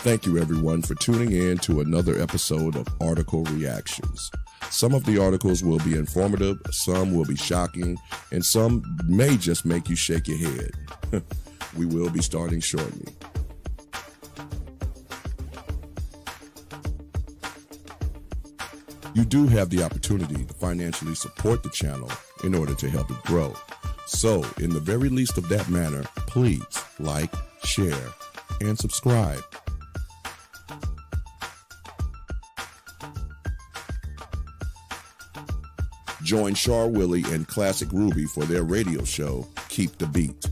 Thank you, everyone, for tuning in to another episode of Article Reactions. Some of the articles will be informative, some will be shocking, and some may just make you shake your head. We will be starting shortly. You do have the opportunity to financially support the channel in order to help it grow. So, in the very least of that manner, please like, share, and subscribe. Join Char Willie and Classic Ruby for their radio show, Keep the Beat.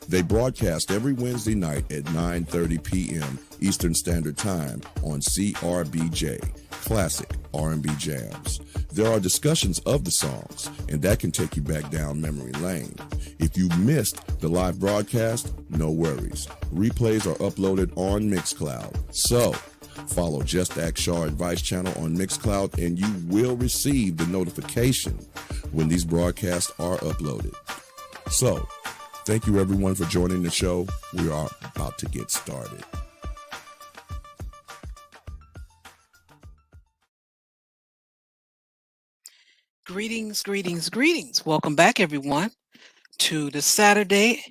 They broadcast every Wednesday night at 9:30 p.m. Eastern Standard Time on CRBJ, Classic R&B Jams. There are discussions of the songs, and that can take you back down memory lane. If you missed the live broadcast, no worries. Replays are uploaded on Mixcloud. So, follow JustAskChar Advice Channel on Mixcloud, and you will receive the notification when these broadcasts are uploaded. So, thank you everyone for joining the show. We are about to get started. Greetings, greetings, greetings. Welcome back, everyone, to the Saturday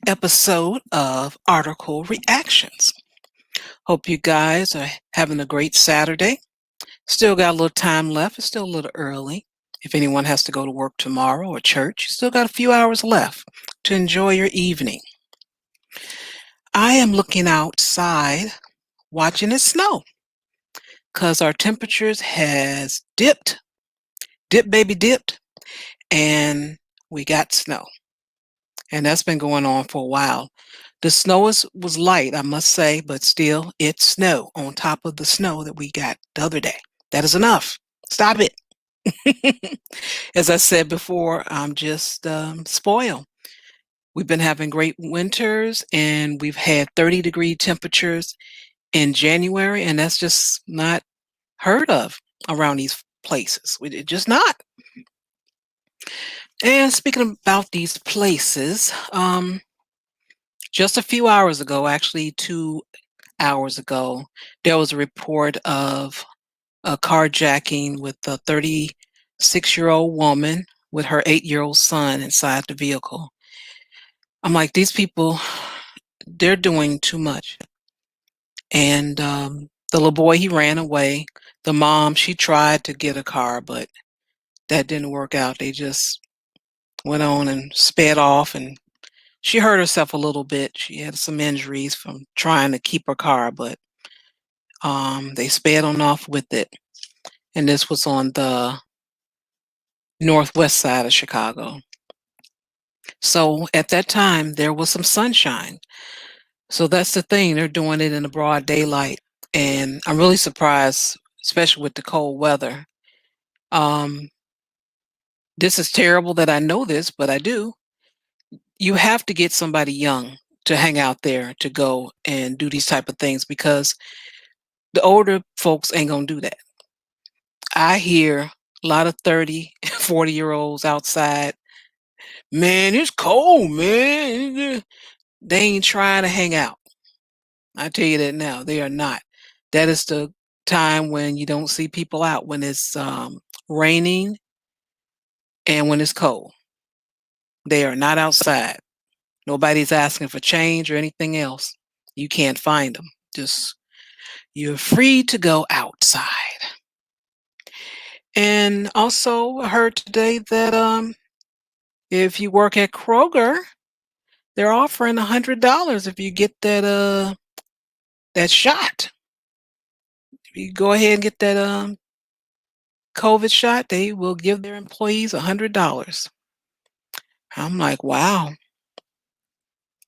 episode of Article Reactions. Hope you guys are having a great Saturday. Still got a little time left. It's still a little early. If anyone has to go to work tomorrow or church, you still got a few hours left to enjoy your evening. I am looking outside watching it snow because our temperatures has dipped, baby dipped, and we got snow. And that's been going on for a while. The snow was light, I must say, but still, it's snow on top of the snow that we got the other day. That is enough. Stop it. As I said before, I'm just spoiled. We've been having great winters, and we've had 30-degree temperatures in January, and that's just not heard of around these places. It's just not. And speaking about these places, just a few hours ago, actually 2 hours ago, there was a report of a carjacking with a 36-year-old woman with her 8-year-old son inside the vehicle. I'm like, these people, they're doing too much. And the little boy, he ran away. The mom, she tried to get a car, but that didn't work out. They just went on and sped off, and she hurt herself a little bit. She had some injuries from trying to keep her car, but they sped on off with it. And this was on the northwest side of Chicago. So at that time, there was some sunshine. So that's the thing. They're doing it in the broad daylight. And I'm really surprised, especially with the cold weather. This is terrible that I know this, but I do. You have to get somebody young to hang out there to go and do these type of things, because the older folks ain't gonna do that. I hear a lot of 30, 40-year-olds outside. Man, it's cold, man. They ain't trying to hang out. I tell you that now. They are not. That is the time when you don't see people out, when it's raining and when it's cold. They are not outside. Nobody's asking for change or anything else. You can't find them. Just, you're free to go outside. And also, I heard today that if you work at Kroger, they're offering $100 if you get that shot. If you go ahead and get that COVID shot, they will give their employees $100. I'm like, wow.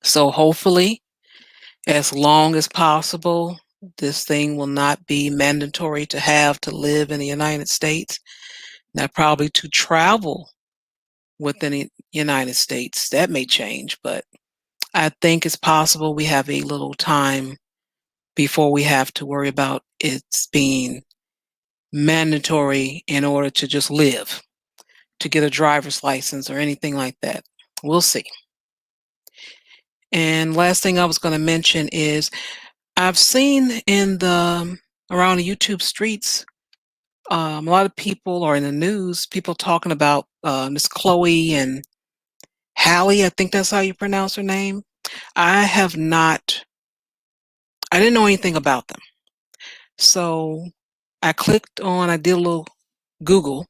So hopefully, as long as possible, this thing will not be mandatory to have to live in the United States. Now, probably to travel within the United States, that may change, but I think it's possible we have a little time before we have to worry about it's being mandatory in order to just live, to get a driver's license or anything like that. We'll see. And last thing I was going to mention is I've seen in the around the YouTube streets, a lot of people, or in the news, people talking about Miss Chloe and Hallie. I think that's how you pronounce her name. I have not. I didn't know anything about them, so I did a little Google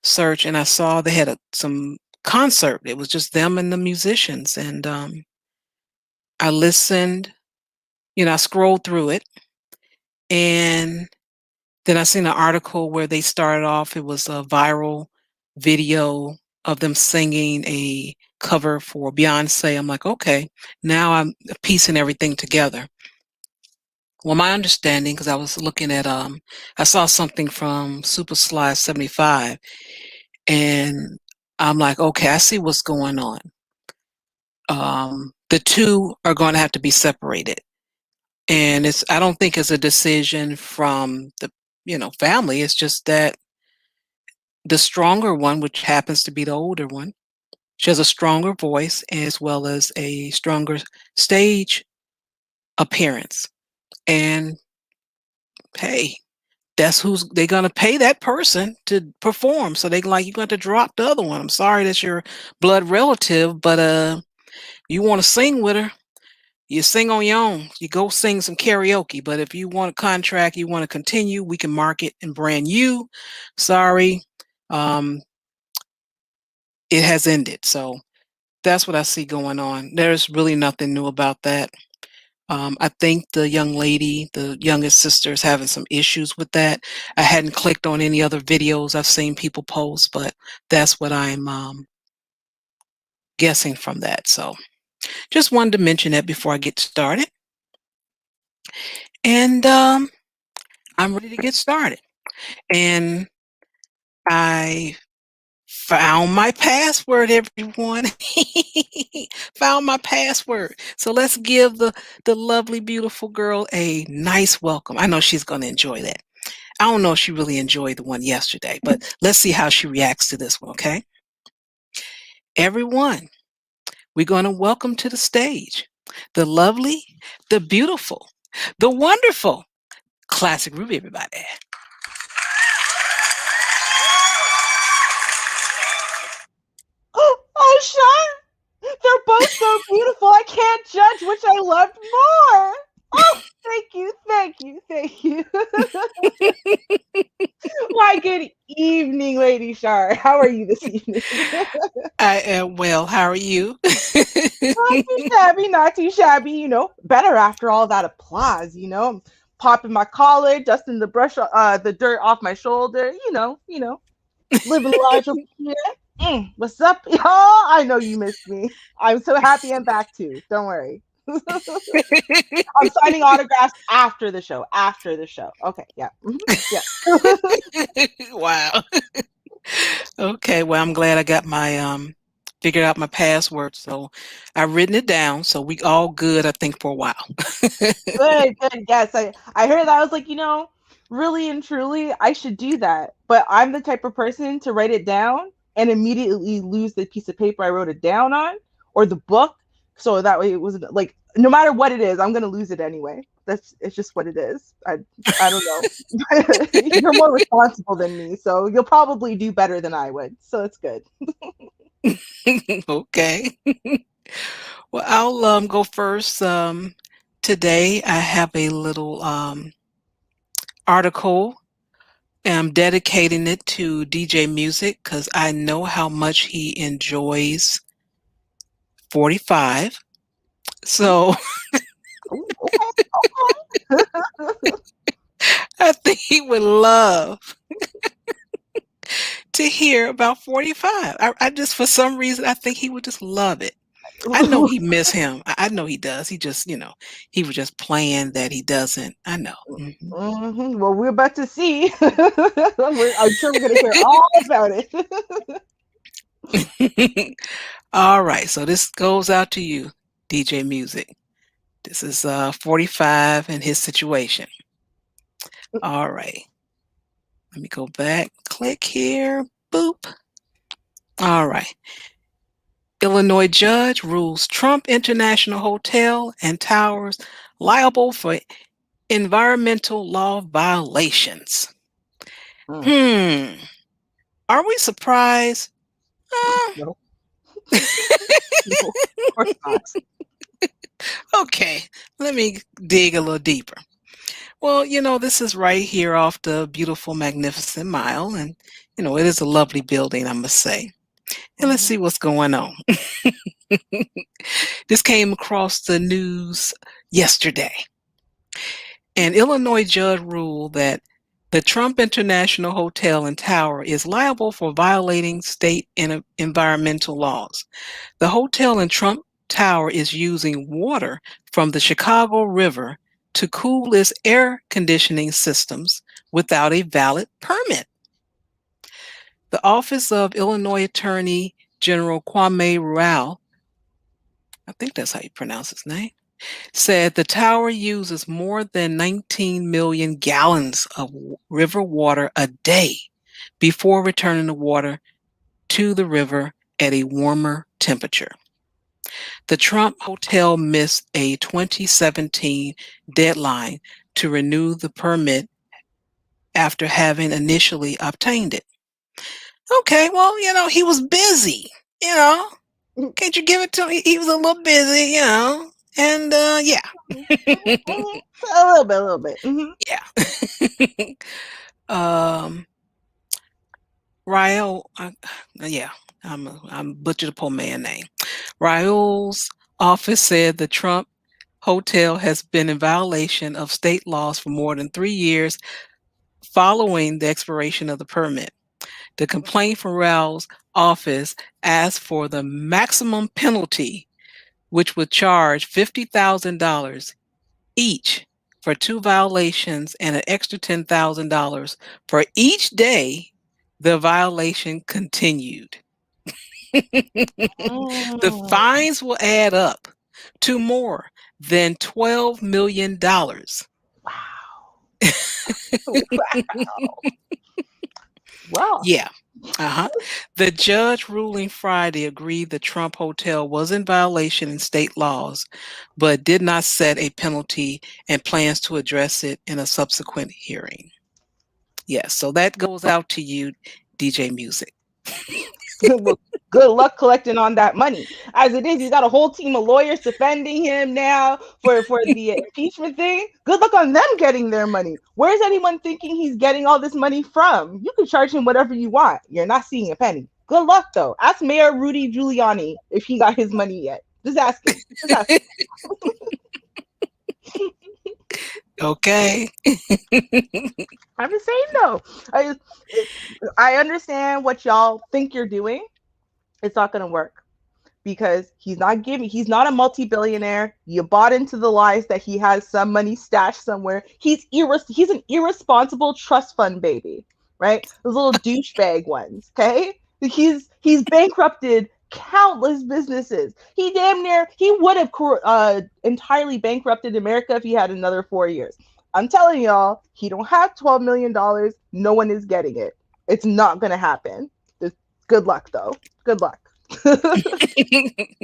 search, and I saw they had some concert. It was just them and the musicians, and I listened. I scrolled through it, and then I seen an article where they started off. It was a viral video of them singing a cover for Beyonce. I'm like, okay, now I'm piecing everything together. Well, my understanding, because I was looking at, I saw something from Super Sly 75, and I'm like, okay, I see what's going on. The two are going to have to be separated, and I don't think it's a decision from the family. It's just that the stronger one, which happens to be the older one, she has a stronger voice as well as a stronger stage appearance. And hey, that's who's they're gonna pay that person to perform. So they like, you got to drop the other one. I'm sorry that's your blood relative, but you want to sing with her, you sing on your own. You go sing some karaoke. But if you want a contract, you want to continue, we can market and brand you. Sorry. Um, it has ended. So that's what I see going on. There's really nothing new about that. I think the young lady, the youngest sister, is having some issues with that. I hadn't clicked on any other videos I've seen people post, but that's what I'm guessing from that. So just wanted to mention that before I get started. And I'm ready to get started. And I found my password, everyone. Found my password. So let's give the lovely, beautiful girl a nice welcome. I know she's going to enjoy that. I don't know if she really enjoyed the one yesterday, but let's see how she reacts to this one, okay? Everyone, we're going to welcome to the stage the lovely, the beautiful, the wonderful Classic Ruby, everybody. Oh, Sean, they're both so beautiful. I can't judge which I loved more. Oh, thank you, thank you, thank you. Why, good evening, Lady Shar. How are you this evening? I am well. How are you? Not too shabby, not too shabby. Better after all that applause. I'm popping my collar, dusting the dirt off my shoulder. Living large over here. What's up, y'all? I know you missed me. I'm so happy I'm back too. Don't worry. I'm signing autographs after the show. After the show. Okay, yeah. Yeah. Wow. Okay, well, I'm glad I got my figured out my password. So I've written it down. So we all good, I think, for a while. Good, good. Yes, I heard that. I was like, really and truly, I should do that. But I'm the type of person to write it down and immediately lose the piece of paper I wrote it down on or the book. So that way it wasn't like no matter what it is, I'm gonna lose it anyway. It's just what it is. I don't know. You're more responsible than me, so you'll probably do better than I would. So it's good. Okay. Well, I'll go first. Today I have a little article. I'm dedicating it to DJ Music because I know how much he enjoys 45. So Ooh, okay, okay. I think he would love to hear about 45. I just, for some reason, I think he would just love it. I know he miss him. I know he does. He just, he was just playing that he doesn't. I know. Well, we're about to see. I'm sure we're going to hear all about Mm-hmm. All right. So this goes out to you, DJ Music. This is 45 and his situation. it. All right. Let me go back. Click here. Boop. All right. Illinois judge rules Trump International Hotel and Towers liable for Environmental law violations. Mm. Hmm. Are we surprised? Uh, No, no, of course not. okay, let me dig a little deeper. Well, this is right here off the beautiful, magnificent Mile, and it is a lovely building, I must say. And let's Mhm. see what's going on. This came across the news yesterday. An Illinois judge ruled that the Trump International Hotel and Tower is liable for violating state and environmental laws. The hotel in Trump Tower is using water from the Chicago River to cool its air conditioning systems without a valid permit. The Office of Illinois Attorney General Kwame Ruel, I think that's how you pronounce his name, said the tower uses more than 19 million gallons of river water a day before returning the water to the river at a warmer temperature. The Trump Hotel missed a 2017 deadline to renew the permit after having initially obtained it. Okay, well, he was busy, you know. Mhm, Can't you give it to him? He was a little busy, and yeah. mhm, mhm. A little bit, a little bit. Hmm. Yeah. um, Rael, yeah, I'm butchered the poor man name. Raul's office said the Trump Hotel has been in violation of state laws for more than 3 years following the expiration of the permit. The complaint from Raul's office asked for the maximum penalty, which would charge $50,000 each for two violations and an extra $10,000 for each day the violation continued. The Mm. fines will add up to more than $12 million. Wow. Wow. Well, Yeah. Uh-huh. The judge ruling Friday agreed the Trump Hotel was in violation in state laws, but did not set a penalty and plans to address it in a subsequent hearing. Yes, so that goes out to you, DJ Music. well, good luck collecting on that money. As it is, he's got a whole team of lawyers defending him now for the impeachment thing. Good luck on them getting their money. Where's anyone thinking he's getting all this money from? You can charge him whatever you want. You're not seeing a penny. Good luck though. Ask Mayor Rudy Giuliani if he got his money yet. Just ask him. Just ask him. Okay. I'm just saying though. I I understand what y'all think you're doing. It's not gonna work because he's not a multi-billionaire. You bought into the lies that he has some money stashed somewhere. He's an irresponsible trust fund baby, right? Those little douchebag ones, okay? He's bankrupted countless businesses. He would have entirely bankrupted America if he had another 4 years. I'm telling y'all, he don't have $12 million. No one is getting it. It's not gonna happen. Good luck though. Good luck.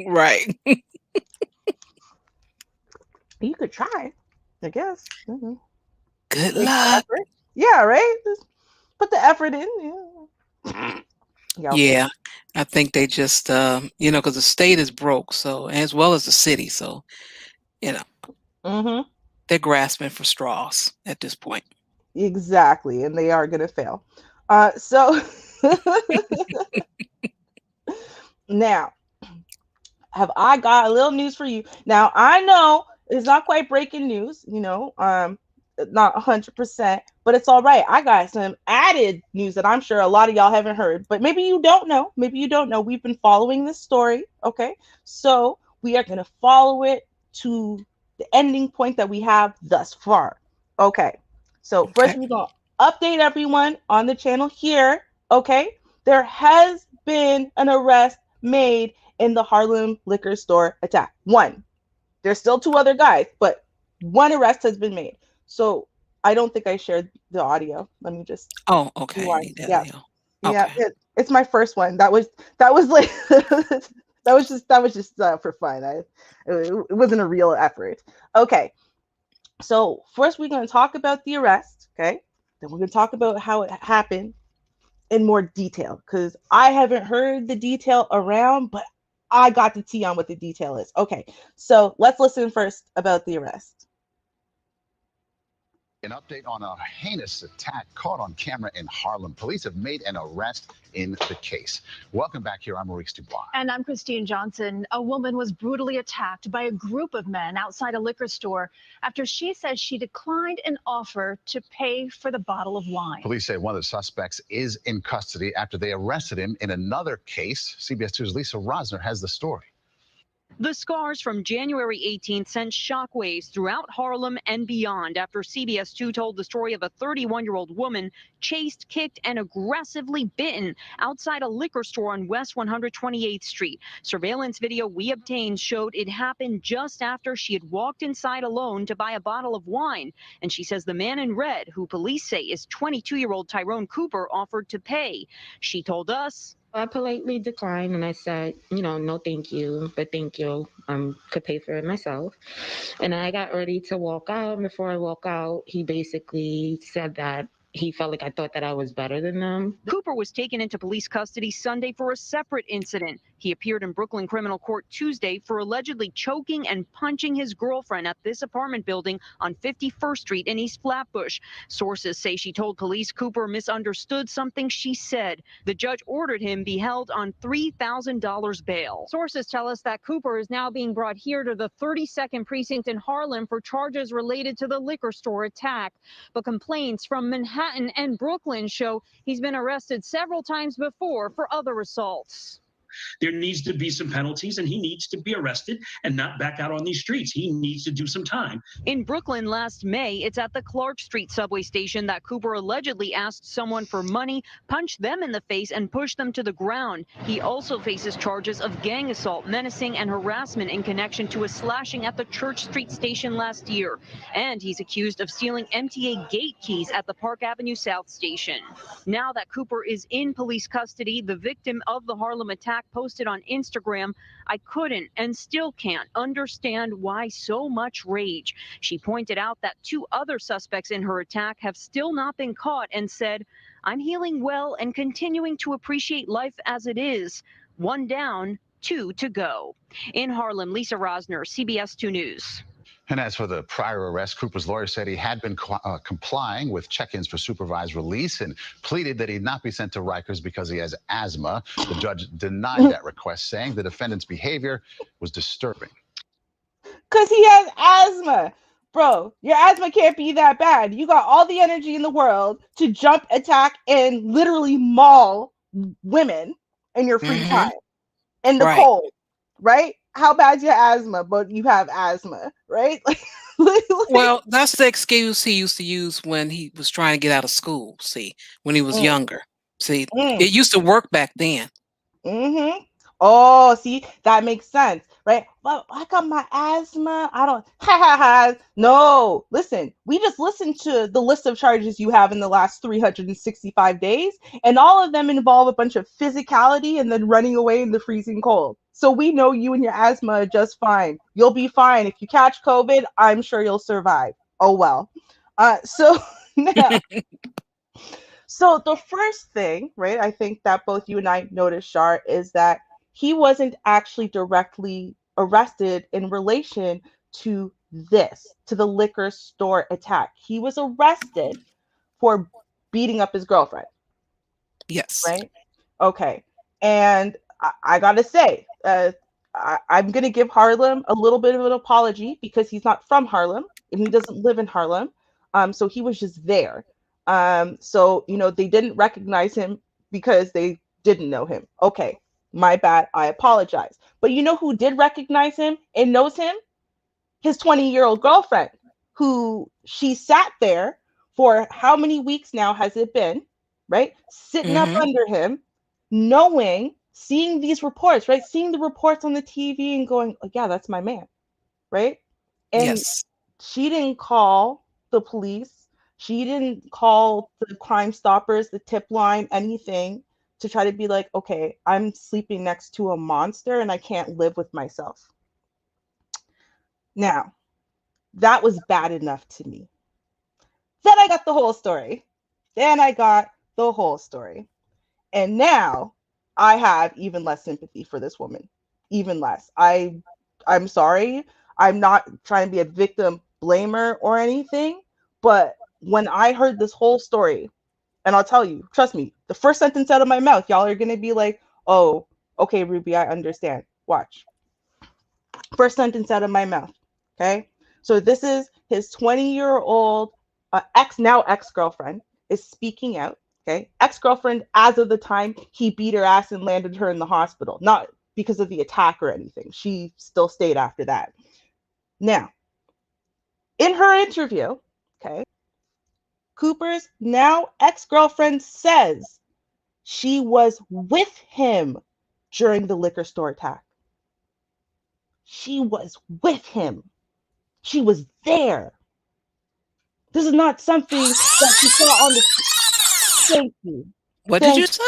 Right. You could try, I guess. Good Make the luck. effort. Yeah, right. Just put the effort in. Yeah. Yeah. Okay. Yeah, I think they just, because the state is broke, so as well as the city, so you know Mm-hmm. they're grasping for straws at this point. Exactly, and they are gonna fail. So now, have I got a little news for you? Now I know it's not quite breaking news. Not 100%, but it's all right. I got some added news that I'm sure a lot of y'all haven't heard, but maybe you don't know. Maybe you don't know. We've been following this story, okay? So we are going to follow it to the ending point that we have thus far. Okay. So first, Okay. we're going to update everyone on the channel here, okay? There has been an arrest made in the Harlem liquor store attack. One. There's still two other guys, but one arrest has been made. So I don't think I shared the audio. Let me just Oh, okay. You rewind. need that, Yeah, yeah. yeah. Okay. It's my first one. That was like that was just for fun. It wasn't a real effort. Okay. So first we're going to talk about the arrest, okay? Then we're going to talk about how it happened in more detail because I haven't heard the detail around, but I got the tea on what the detail is. Okay, so let's listen first about the arrest. An update on a heinous attack caught on camera in Harlem. Police have made an arrest in the case. Welcome back here. I'm Maurice Dubois. And I'm Christine Johnson. A woman was brutally attacked by a group of men outside a liquor store after she says she declined an offer to pay for the bottle of wine. Police say one of the suspects is in custody after they arrested him in another case. CBS 2's Lisa Rosner has the story. The scars from January 18th sent shockwaves throughout Harlem and beyond after CBS 2 told the story of a 31-year-old woman chased, kicked, and aggressively bitten outside a liquor store on West 128th Street. Surveillance video we obtained showed it happened just after she had walked inside alone to buy a bottle of wine. And she says the man in red, who police say is 22-year-old Tyrone Cooper, offered to pay. She told us, I politely declined and I said, no, thank you, but thank you. Could pay for it myself. And I got ready to walk out. Before I walk out, he basically said that he felt like I thought that I was better than them. Cooper was taken into police custody Sunday for a separate incident. He appeared in Brooklyn criminal court Tuesday for allegedly choking and punching his girlfriend at this apartment building on 51st Street in East Flatbush. Sources say she told police Cooper misunderstood something she said. The judge ordered him be held on $3,000 bail. Sources tell us that Cooper is now being brought here to the 32nd precinct in Harlem for charges related to the liquor store attack. But complaints from Manhattan and Brooklyn show he's been arrested several times before for other assaults. There needs to be some penalties, and he needs to be arrested and not back out on these streets. He needs to do some time. In Brooklyn last May, it's at the Clark Street subway station that Cooper allegedly asked someone for money, punched them in the face, and pushed them to the ground. He also faces charges of gang assault, menacing, and harassment in connection to a slashing at the Church Street station last year. And he's accused of stealing MTA gate keys at the Park Avenue South station. Now that Cooper is in police custody, the victim of the Harlem attack posted on Instagram, "I couldn't and still can't understand why so much rage." She pointed out that 2 other suspects in her attack have still not been caught and said, "I'm healing well and continuing to appreciate life as it is. 1 down, 2 to go." In Harlem, Lisa Rosner, CBS 2 News. And as for the prior arrest, Cooper's lawyer said he had been complying with check-ins for supervised release and pleaded that he not be sent to Rikers because he has asthma. The judge denied that request, saying the defendant's behavior was disturbing. Because he has asthma. Bro, your asthma can't be that bad. You got all the energy in the world to jump, attack, and literally maul women in your free time in the cold, right? How bad's your asthma? But you have asthma, right? Well, that's the excuse he used to use when he was trying to get out of school. See, when he was younger. See, it used to work back then. Oh, see, that makes sense, right? Well, I got my asthma. I don't. No, listen, we just listened to the list of charges you have in the last 365 days, and all of them involve a bunch of physicality and then running away in the freezing cold. So we know you and your asthma are just fine. You'll be fine. If you catch COVID, I'm sure you'll survive. Oh, well. So now. So the first thing, right, I think that both you and I noticed, Char, is that he wasn't actually directly arrested in relation to the liquor store attack. He was arrested for beating up his girlfriend. Yes. Right? Okay. And I gotta say, I'm gonna give Harlem a little bit of an apology because he's not from Harlem and he doesn't live in Harlem. So he was just there. So, they didn't recognize him because they didn't know him. Okay, my bad. I apologize. But you know who did recognize him and knows him? His 20-year-old girlfriend, who she sat there for how many weeks now has it been, right? Sitting up under him, seeing these reports, right? Seeing the reports on the TV and going, oh, yeah, that's my man, right? And she didn't call the police. She didn't call the Crime Stoppers, the tip line, anything to try to be like, okay, I'm sleeping next to a monster and I can't live with myself. Now, That was bad enough to me. Then I got the whole story. And now I have even less sympathy for this woman. Even less. I'm sorry. I'm not trying to be a victim blamer or anything, but when I heard this whole story, and I'll tell you, trust me, the first sentence out of my mouth, y'all are going to be like, "Oh, okay, Ruby, I understand." Watch. First sentence out of my mouth. Okay? So this is his 20-year-old ex-girlfriend is speaking out. Okay? Ex-girlfriend as of the time he beat her ass and landed her in the hospital. Not because of the attack or anything. She still stayed after that. Now, in her interview, okay, Cooper's now ex-girlfriend says she was with him during the liquor store attack. She was with him. She was there. This is not something that she saw on the. Thank you. What did you say?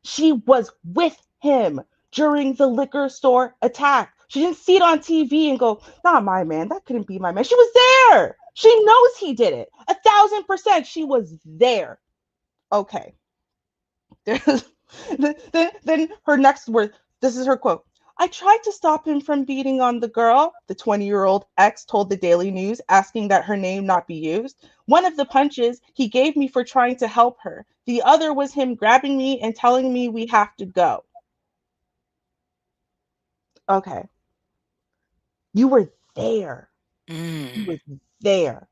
She was with him during the liquor store attack. She didn't see it on TV and go, "Not my man. That couldn't be my man." She was there. She knows he did it. 1,000%. She was there. Okay. Then her next word. This is her quote. "I tried to stop him from beating on the girl," the 20-year-old ex told the Daily News, asking that her name not be used. "One of the punches he gave me for trying to help her. The other was him grabbing me and telling me we have to go." Okay. You were there. You were there.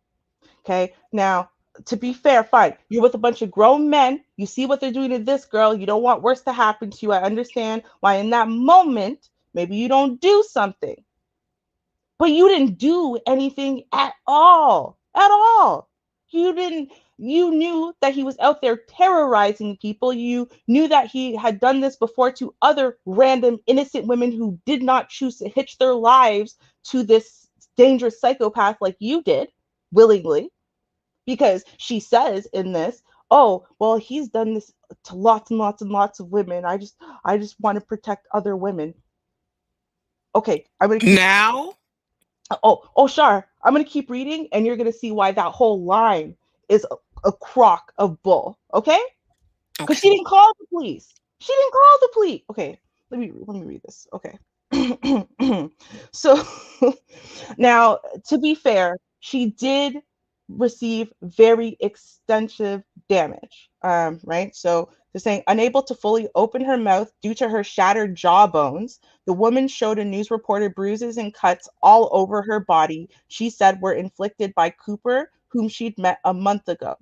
Okay. Now, to be fair, fine. You're with a bunch of grown men. You see what they're doing to this girl. You don't want worse to happen to you. I understand why in that moment, maybe you don't do something. But you didn't do anything at all. At all. You knew that he was out there terrorizing people. You knew that he had done this before to other random innocent women who did not choose to hitch their lives to this dangerous psychopath like you did, willingly. Because she says in this, "Oh, well, he's done this to lots and lots and lots of women. I just want to protect other women." Okay, I'm gonna keep Now? Shar, I'm gonna keep reading, and you're gonna see why that whole line is a crock of bull. Okay? Because she didn't call the police. She didn't call the police. Okay, let me read this. Okay. So now, to be fair, she did receive very extensive damage. Right? So they're saying unable to fully open her mouth due to her shattered jawbones. The woman showed a news reporter bruises and cuts all over her body. She said were inflicted by Cooper, whom she'd met a month ago.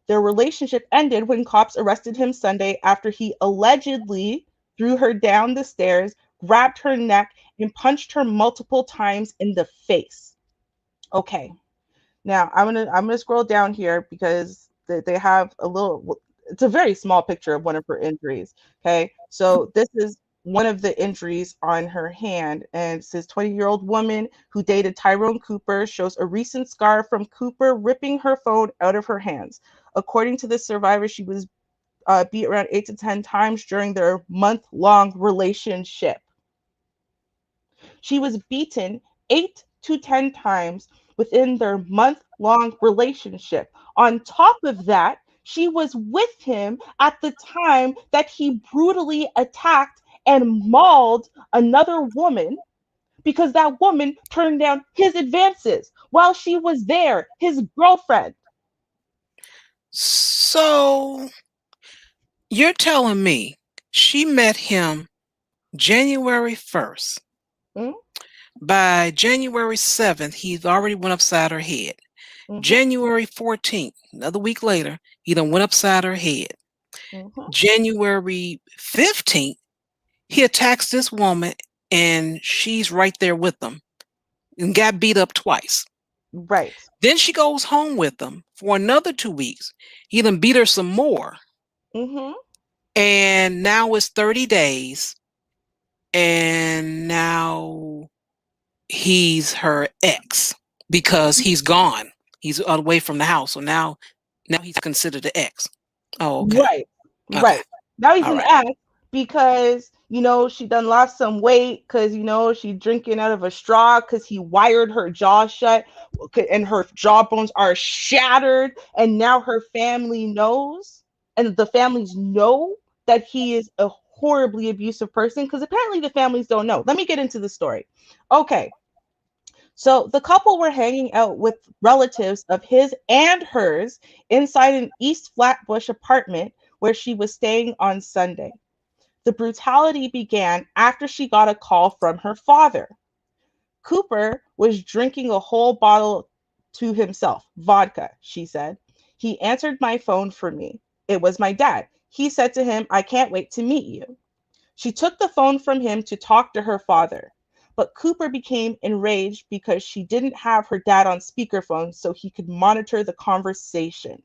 Their relationship ended when cops arrested him Sunday after he allegedly threw her down the stairs, grabbed her neck, and punched her multiple times in the face. Okay. Now I'm gonna scroll down here because they have a little. It's a very small picture of one of her injuries. Okay, so this is one of the injuries on her hand, and it says 20-year-old woman who dated Tyrone Cooper shows a recent scar from Cooper ripping her phone out of her hands. According to the survivor, she was beat around 8 to 10 times during their month-long relationship. She was beaten 8 to 10 times within their month-long relationship. On top of that, she was with him at the time that he brutally attacked and mauled another woman because that woman turned down his advances while she was there, his girlfriend. So you're telling me she met him January 1st. Mm-hmm. By January 7th, he's already went upside her head. Mm-hmm. January 14th, another week later, he done went upside her head. Mm-hmm. January 15th, he attacks this woman and she's right there with him and got beat up twice. Right. Then she goes home with him for another 2 weeks. He done beat her some more. Mm-hmm. And now it's 30 days. And now he's her ex because he's gone. He's away from the house. So now he's considered the ex. Oh, okay. Right. Okay. Right. Now he's All an right. ex because She done lost some weight because, she drinking out of a straw because he wired her jaw shut and her jawbones are shattered. And now her family knows, and the families know that he is a horribly abusive person because apparently the families don't know. Let me get into the story. Okay. So the couple were hanging out with relatives of his and hers inside an East Flatbush apartment where she was staying on Sunday. The brutality began after she got a call from her father. Cooper was drinking a whole bottle to himself, vodka, she said. He answered my phone for me. It was my dad. He said to him, "I can't wait to meet you." She took the phone from him to talk to her father. But Cooper became enraged because she didn't have her dad on speakerphone so he could monitor the conversation.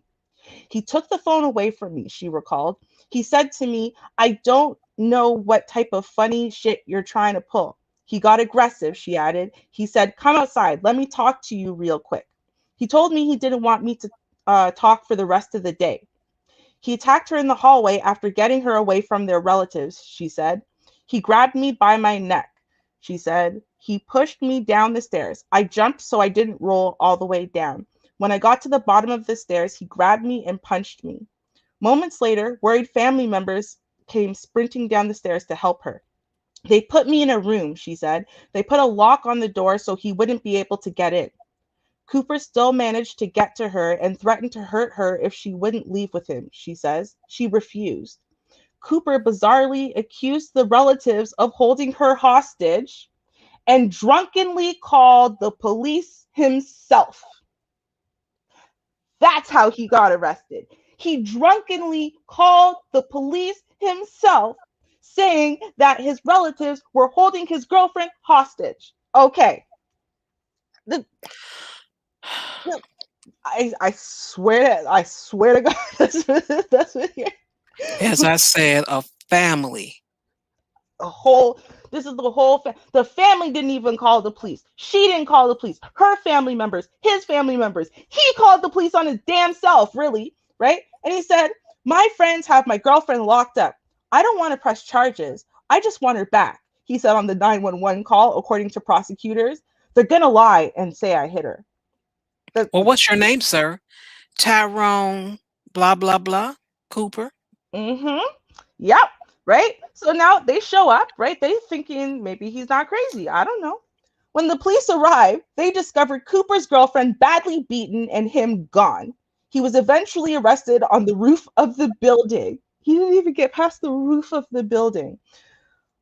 He took the phone away from me, she recalled. He said to me, "I don't know what type of funny shit you're trying to pull." He got aggressive, she added. He said, "Come outside. Let me talk to you real quick." He told me he didn't want me to talk for the rest of the day. He attacked her in the hallway after getting her away from their relatives, she said. He grabbed me by my neck, she said. He pushed me down the stairs. I jumped so I didn't roll all the way down. When I got to the bottom of the stairs, he grabbed me and punched me. Moments later, worried family members came sprinting down the stairs to help her. They put me in a room, she said. They put a lock on the door so he wouldn't be able to get in. Cooper still managed to get to her and threatened to hurt her if she wouldn't leave with him, she says. She refused. Cooper bizarrely accused the relatives of holding her hostage and drunkenly called the police himself. That's how he got arrested. He drunkenly called the police himself, saying that his relatives were holding his girlfriend hostage. Okay. I swear to God, that's what here. As I said, a family. This is the whole the family didn't even call the police. She didn't call the police. Her family members, his family members. He called the police on his damn self, really, right? And he said, "My friends have my girlfriend locked up. I don't want to press charges. I just want her back," he said on the 911 call, according to prosecutors. "They're gonna lie and say I hit her." Well, what's your name, sir? Tyrone, blah, blah, blah, Cooper. Mm-hmm. Yep. Right. So now they show up, right? They thinking maybe he's not crazy. I don't know. When the police arrived, they discovered Cooper's girlfriend badly beaten and him gone. He was eventually arrested on the roof of the building. He didn't even get past the roof of the building.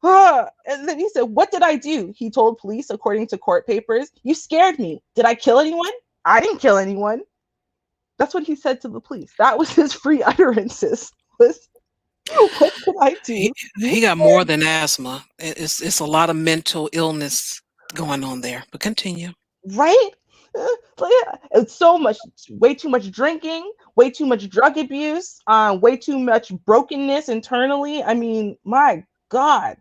And then he said, "What did I do?" He told police, according to court papers. "You scared me. Did I kill anyone? I didn't kill anyone." That's what he said to the police. That was his free utterances. What could I do? He got more than asthma. It's a lot of mental illness going on there. But continue. Right? It's so much, way too much drinking, way too much drug abuse, way too much brokenness internally. I mean, my God.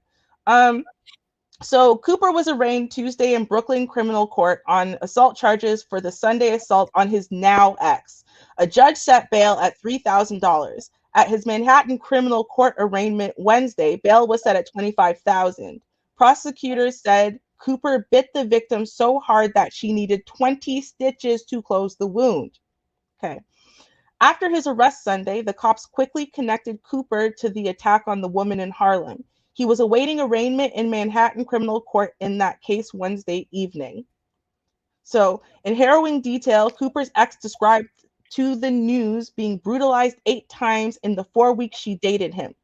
So Cooper was arraigned Tuesday in Brooklyn criminal court on assault charges for the Sunday assault on his now ex. A judge set bail at $3,000. At his Manhattan criminal court arraignment Wednesday, bail was set at $25,000. Prosecutors said Cooper bit the victim so hard that she needed 20 stitches to close the wound. Okay. After his arrest Sunday, the cops quickly connected Cooper to the attack on the woman in Harlem. He was awaiting arraignment in Manhattan criminal court in that case Wednesday evening. So, in harrowing detail, Cooper's ex described to the news being brutalized 8 times in the 4 weeks she dated him.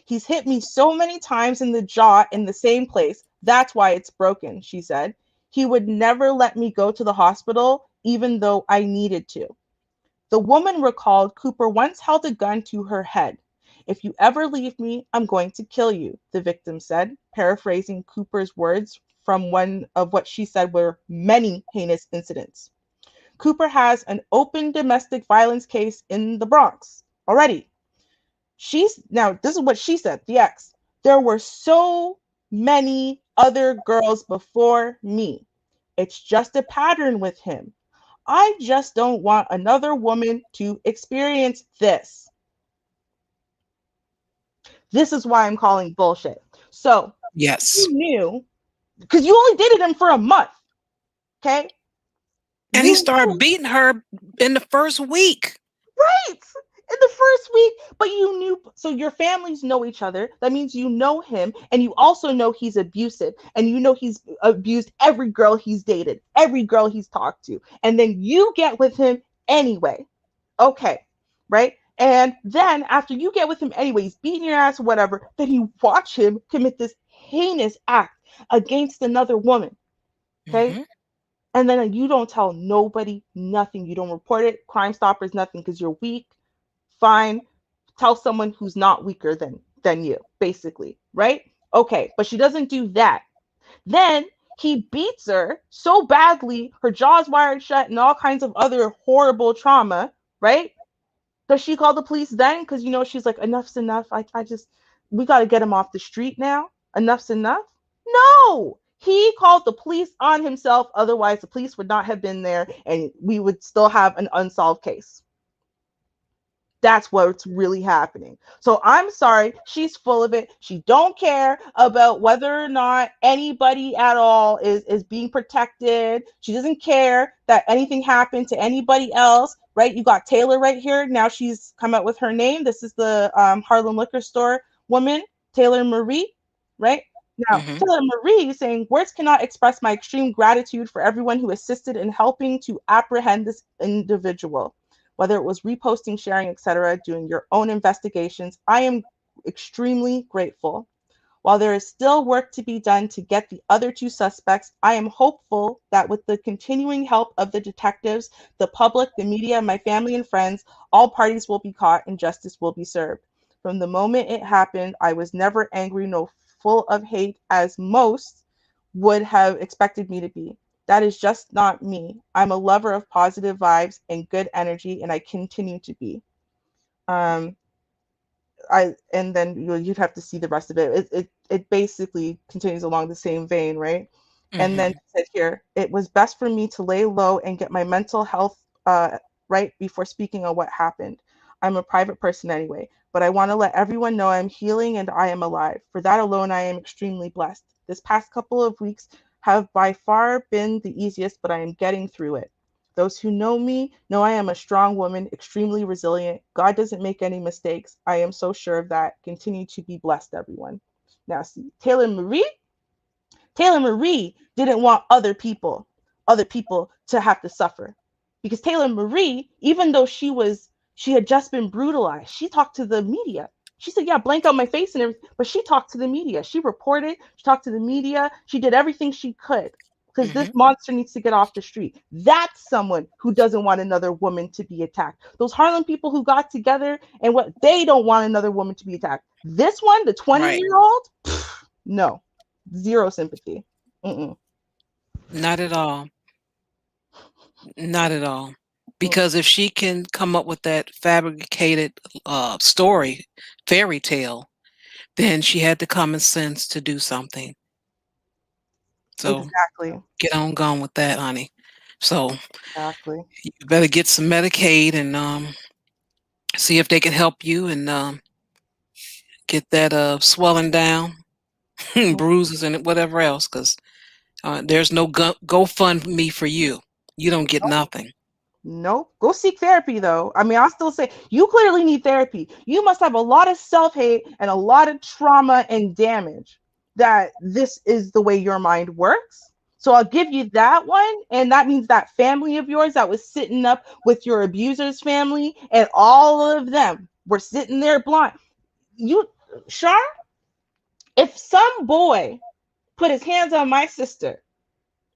"He's hit me so many times in the jaw in the same place. That's why it's broken," she said. "He would never let me go to the hospital, even though I needed to." The woman recalled Cooper once held a gun to her head. "If you ever leave me, I'm going to kill you," the victim said, paraphrasing Cooper's words from one of what she said were many heinous incidents. Cooper has an open domestic violence case in the Bronx already. Now, this is what she said, the ex. "There were so many other girls before me. It's just a pattern with him. I just don't want another woman to experience this. This is why I'm calling bullshit." So Yes. you knew, because you only dated him for a month. Okay. And You he started beating her in the first week. right in the first week, but you knew. So your families know each other. That means you know him, and you also know he's abusive, and you know he's abused every girl he's dated, every girl he's talked to, and then you get with him anyway. Okay, right? And then after you get with him anyway, he's beating your ass or whatever, then you watch him commit this heinous act against another woman. Okay. Mm-hmm. And then you don't tell nobody, nothing. You don't report it, Crime Stoppers, nothing, because you're weak. Fine. Tell someone who's not weaker than you, basically, right? Okay, but she doesn't do that. Then he beats her so badly, her jaw's wired shut, and all kinds of other horrible trauma, right? Does she call the police then? Because she's like, enough's enough. I just we got to get him off the street now. Enough's enough. No, he called the police on himself. Otherwise, the police would not have been there, and we would still have an unsolved case. That's what's really happening. So I'm sorry, she's full of it. She don't care about whether or not anybody at all is being protected. She doesn't care that anything happened to anybody else, right? You got Taylor right here. Now she's come out with her name. This is the Harlem liquor store woman, Taylor Marie, right? Now, Taylor Marie is saying, words cannot express my extreme gratitude for everyone who assisted in helping to apprehend this individual. Whether it was reposting, sharing, etc., doing your own investigations, I am extremely grateful. While there is still work to be done to get the other two suspects, I am hopeful that with the continuing help of the detectives, the public, the media, my family and friends, all parties will be caught and justice will be served. From the moment it happened, I was never angry nor full of hate as most would have expected me to be. That is just not me. I'm a lover of positive vibes and good energy, and I continue to be. And then you'd have to see the rest of it. It basically continues along the same vein, right? And then it said here, it was best for me to lay low and get my mental health right before speaking on what happened. I'm a private person anyway, but I want to let everyone know I'm healing and I am alive. For that alone, I am extremely blessed. This past couple of weeks have by far been the easiest, but I am getting through it. Those who know me know I am a strong woman, extremely resilient. God doesn't make any mistakes. I am so sure of that. Continue to be blessed, everyone. Now, see, Taylor Marie didn't want other people to have to suffer. Because Taylor Marie, even though she had just been brutalized, she talked to the media. She said, yeah, blank out my face and everything, but she talked to the media. She reported, she talked to the media, she did everything she could because this monster needs to get off the street. That's someone who doesn't want another woman to be attacked. Those Harlem people who got together and what they don't want another woman to be attacked. This one, the 20-year-old, no, zero sympathy. Mm-mm. Not at all. Not at all. Because if she can come up with that fabricated story, fairy tale, then she had the common sense to do something. So exactly. Get on gone with that, honey. So exactly. You better get some Medicaid and see if they can help you and get that swelling down, bruises and whatever else, because there's no GoFundMe for you. You don't get nothing. Nope. Go seek therapy, though. I mean, I'll still say you clearly need therapy. You must have a lot of self-hate and a lot of trauma and damage that this is the way your mind works. So I'll give you that one. And that means that family of yours that was sitting up with your abuser's family and all of them were sitting there blind. Char, if some boy put his hands on my sister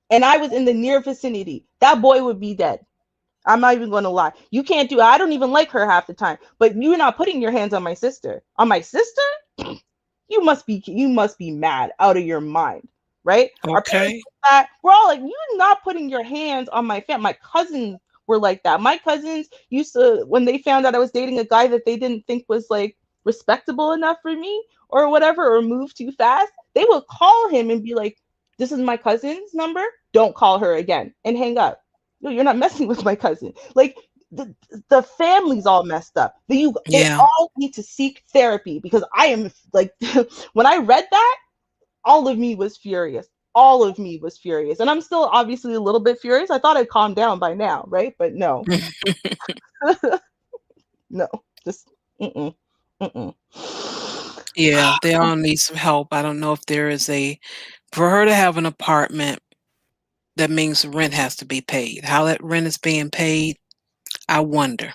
and I was in the near vicinity, that boy would be dead. I'm not even going to lie. You can't do it. I don't even like her half the time. But you're not putting your hands on my sister. On my sister? You must be mad out of your mind, right? Okay. We're all like, you're not putting your hands on my family. My cousins were like that. My cousins used to, when they found out I was dating a guy that they didn't think was like respectable enough for me or whatever, or move too fast, they would call him and be like, this is my cousin's number. Don't call her again, and hang up. No, you're not messing with my cousin. Like the family's all messed up. They all need to seek therapy, because I am like, when I read that, all of me was furious. All of me was furious. And I'm still obviously a little bit furious. I thought I'd calm down by now, right? But no. No. Just mm-mm. Mm-mm. Yeah, they all need some help. I don't know if there is for her to have an apartment, that means the rent has to be paid. How that rent is being paid, I wonder.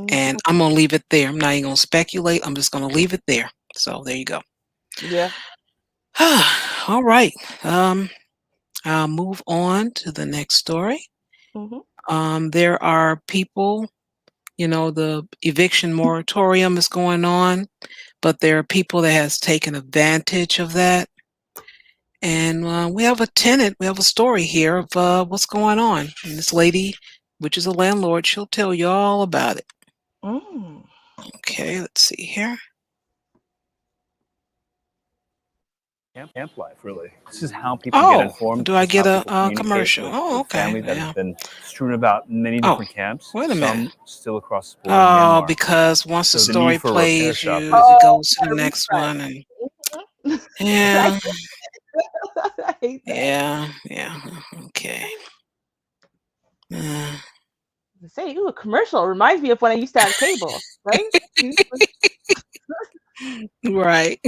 And I'm going to leave it there. I'm not even going to speculate. I'm just going to leave it there. So there you go. Yeah. All right. I'll move on to the next story. There are people, the eviction moratorium is going on, but there are people that has taken advantage of that. And we have a story here of what's going on. And this lady, which is a landlord, she'll tell you all about it. Okay, let's see here. Camp life, really. This is how people get informed. Do I get a commercial? With Okay. family that have been strewn about many different camps. Wait a minute. Some still across the border in Myanmar. Because once the story plays, it goes to the next one. And yeah. I hate that. Yeah. Okay. Say, a commercial reminds me of when I used to have cable, right? Right.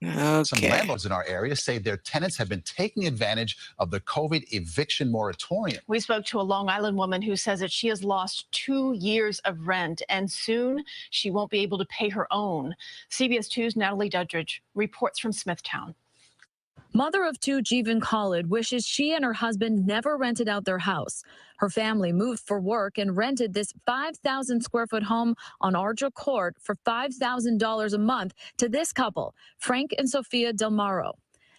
Okay. Some landlords in our area say their tenants have been taking advantage of the COVID eviction moratorium. We spoke to a Long Island woman who says that she has lost 2 years of rent and soon she won't be able to pay her own. CBS 2's Natalie Duddridge reports from Smithtown. Mother of two, Jeevan Khalid, wishes she and her husband never rented out their house. Her family moved for work and rented this 5,000 square foot home on Ardra Court for $5,000 a month to this couple, Frank and Sophia Del Maro.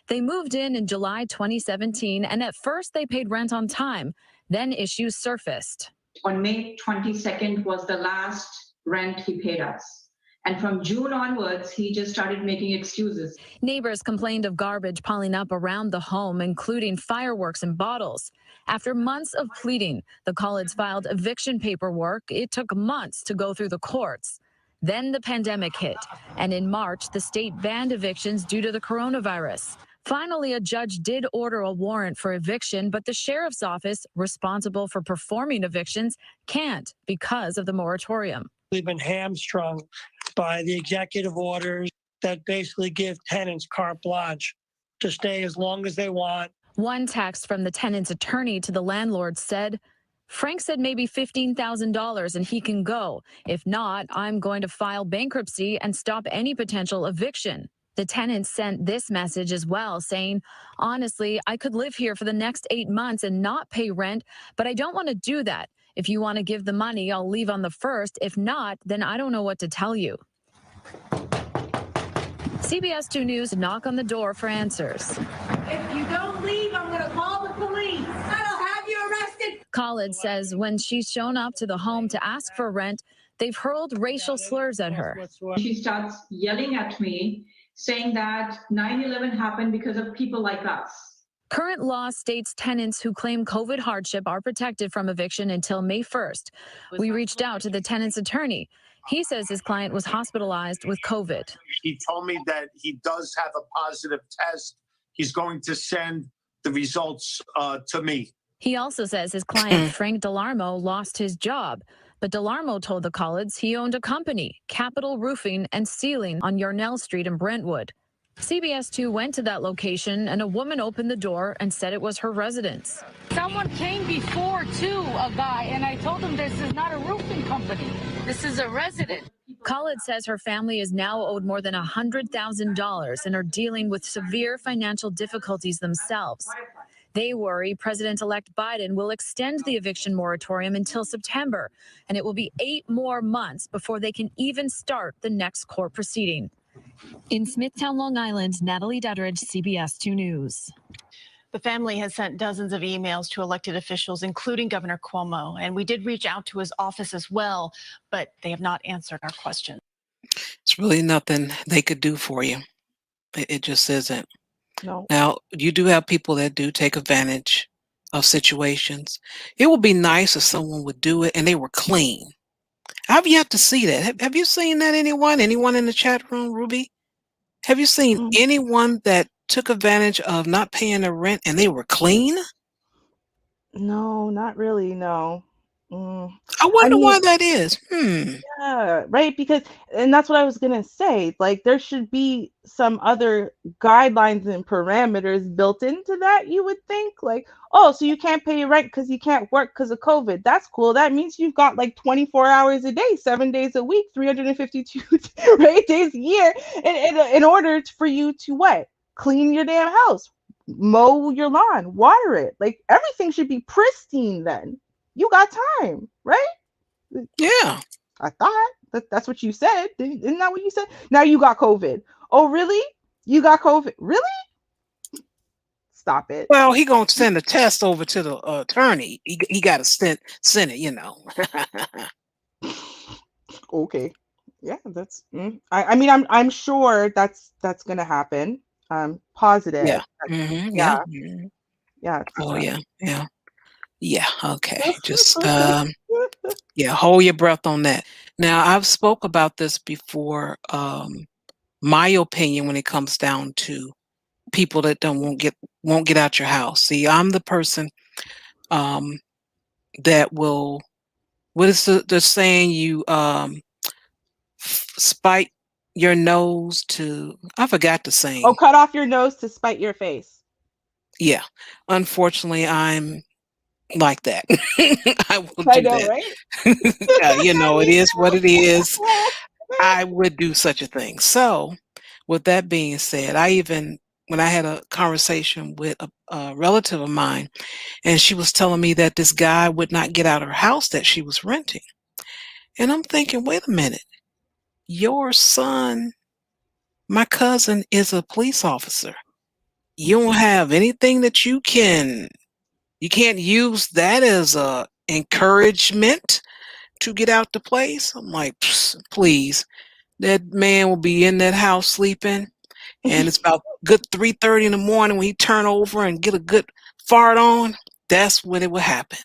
They moved in July 2017, and at first they paid rent on time. Then issues surfaced. On May 22nd was the last rent he paid us. And from June onwards, he just started making excuses. Neighbors complained of garbage piling up around the home, including fireworks and bottles. After months of pleading, the Khaleds filed eviction paperwork. It took months to go through the courts. Then the pandemic hit, and in March, the state banned evictions due to the coronavirus. Finally, a judge did order a warrant for eviction, but the sheriff's office, responsible for performing evictions, can't because of the moratorium. We've been hamstrung by the executive orders that basically give tenants carte blanche to stay as long as they want. One text from the tenant's attorney to the landlord said, Frank said maybe $15,000 and he can go. If not, I'm going to file bankruptcy and stop any potential eviction. The tenant sent this message as well, saying, honestly, I could live here for the next 8 months and not pay rent, but I don't want to do that. If you want to give the money, I'll leave on the 1st. If not, then I don't know what to tell you. CBS 2 News knock on the door for answers. If you don't leave, I'm going to call the police. I'll have you arrested. Khalid says when she's shown up to the home to ask for rent, they've hurled racial slurs at her. She starts yelling at me, saying that 9/11 happened because of people like us. Current law states tenants who claim COVID hardship are protected from eviction until May 1st. We reached out to the tenant's attorney. He says his client was hospitalized with COVID. He told me that he does have a positive test. He's going to send the results to me. He also says his client, Frank Delarmo, lost his job. But Delarmo told the Khaleds he owned a company, Capital Roofing and Sealing, on Yarnell Street in Brentwood. CBS 2 went to that location, and a woman opened the door and said it was her residence. Someone came before to a guy, and I told him this is not a roofing company. This is a resident. Khalid says her family is now owed more than $100,000 and are dealing with severe financial difficulties themselves. They worry President-elect Biden will extend the eviction moratorium until September, and it will be 8 more months before they can even start the next court proceeding. In Smithtown, Long Island, Natalie Duddridge, CBS 2 News. The family has sent dozens of emails to elected officials, including Governor Cuomo, and we did reach out to his office as well, but they have not answered our questions. It's really nothing they could do for you. It just isn't. No. Now, you do have people that do take advantage of situations. It would be nice if someone would do it and they were clean. I've yet to see that. Have you seen that, anyone? Anyone in the chat room, Ruby? Have you seen anyone that took advantage of not paying their rent and they were clean? No, not really. No. I I wonder mean, why that is. yeah, right. Because, and that's what I was gonna say. Like, there should be some other guidelines and parameters built into that. You would think, like, oh, so you can't pay your rent because you can't work because of COVID. That's cool. That means you've got like 24 hours a day, 7 days a week, 352 right days a year, in order for you to what? Clean your damn house, mow your lawn, water it. Like, everything should be pristine. Then you got time, right? Yeah. I thought that's what you said. Isn't that what you said? Now you got COVID. Oh, really? You got COVID? Really? Stop it. Well, he gonna send a test over to the attorney. He got to send it, Okay. Yeah, that's. I mean, I'm sure that's gonna happen. Positive. Yeah. Mm-hmm. Yeah. Yeah. Mhm. Yeah. It's, Oh yeah. Yeah. Yeah. Okay. Just yeah, hold your breath on that. Now, I've spoke about this before. My opinion when it comes down to people that won't get out your house. See, I'm the person um, that will. What is the saying? You spite your nose to. I forgot the oh, saying. cut off your nose to spite your face. Yeah, unfortunately, I'm like that. I will I do know, that. right? It is what it is. I would do such a thing. So, with that being said, when I had a conversation with a relative of mine, and she was telling me that this guy would not get out of her house that she was renting. And I'm thinking, wait a minute, your son, my cousin, is a police officer. You don't have anything that you can't use that as a encouragement to get out the place. I'm like, please, that man will be in that house sleeping, and it's about good 3:30 in the morning when he turn over and get a good fart on. That's when it will happen.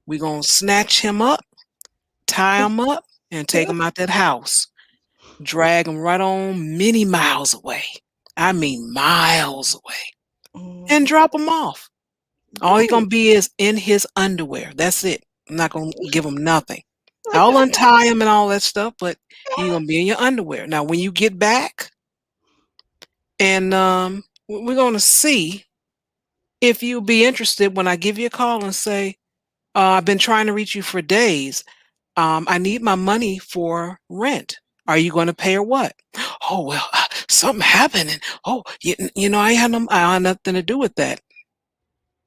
We're gonna snatch him up, tie him up, and take him out that house. Drag him right on many miles away. I mean miles away. And drop him off. All he gonna Right. be is in his underwear. That's it. I'm not gonna give him nothing. I'll untie him and all that stuff, but you're gonna be in your underwear. Now when you get back, and we're gonna see if you'll be interested when I give you a call and say, I've been trying to reach you for days. I need my money for rent. Are you going to pay or what? Oh, well, something happened. And I had nothing to do with that.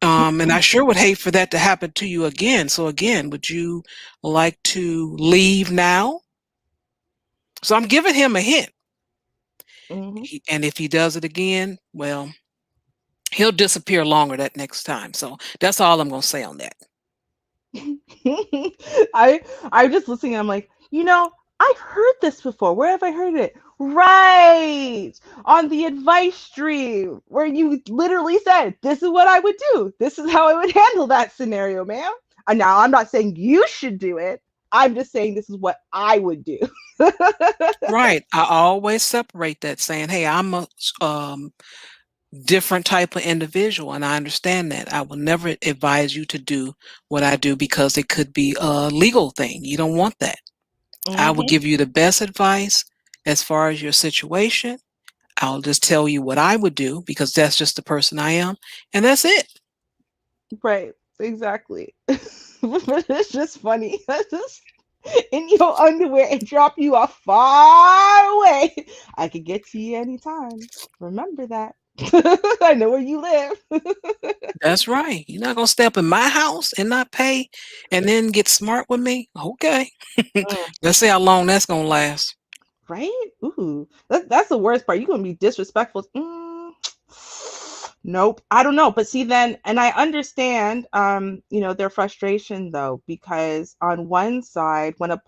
And I sure would hate for that to happen to you again. So again, would you like to leave now? So I'm giving him a hint. And if he does it again, well, he'll disappear longer that next time. So that's all I'm going to say on that. I'm just listening. I'm like, I've heard this before. Where have I heard it? Right. On the advice stream, where you literally said, this is what I would do. This is how I would handle that scenario, ma'am. And now I'm not saying you should do it. I'm just saying this is what I would do. Right. I always separate that, saying, hey, I'm a different type of individual, and I understand that. I will never advise you to do what I do because it could be a legal thing. You don't want that. I will give you the best advice as far as your situation. I'll just tell you what I would do because that's just the person I am, and that's it. Right. Exactly. But it's just funny. Just in your underwear and drop you off far away. I could get to you anytime. Remember that. I know where you live. That's right. You're not gonna step in my house and not pay and then get smart with me. Okay. Let's see how long that's gonna last. Right? Ooh, that's the worst part. You're gonna be disrespectful. Nope. I don't know. But see then, and I understand their frustration though, because on one side, when a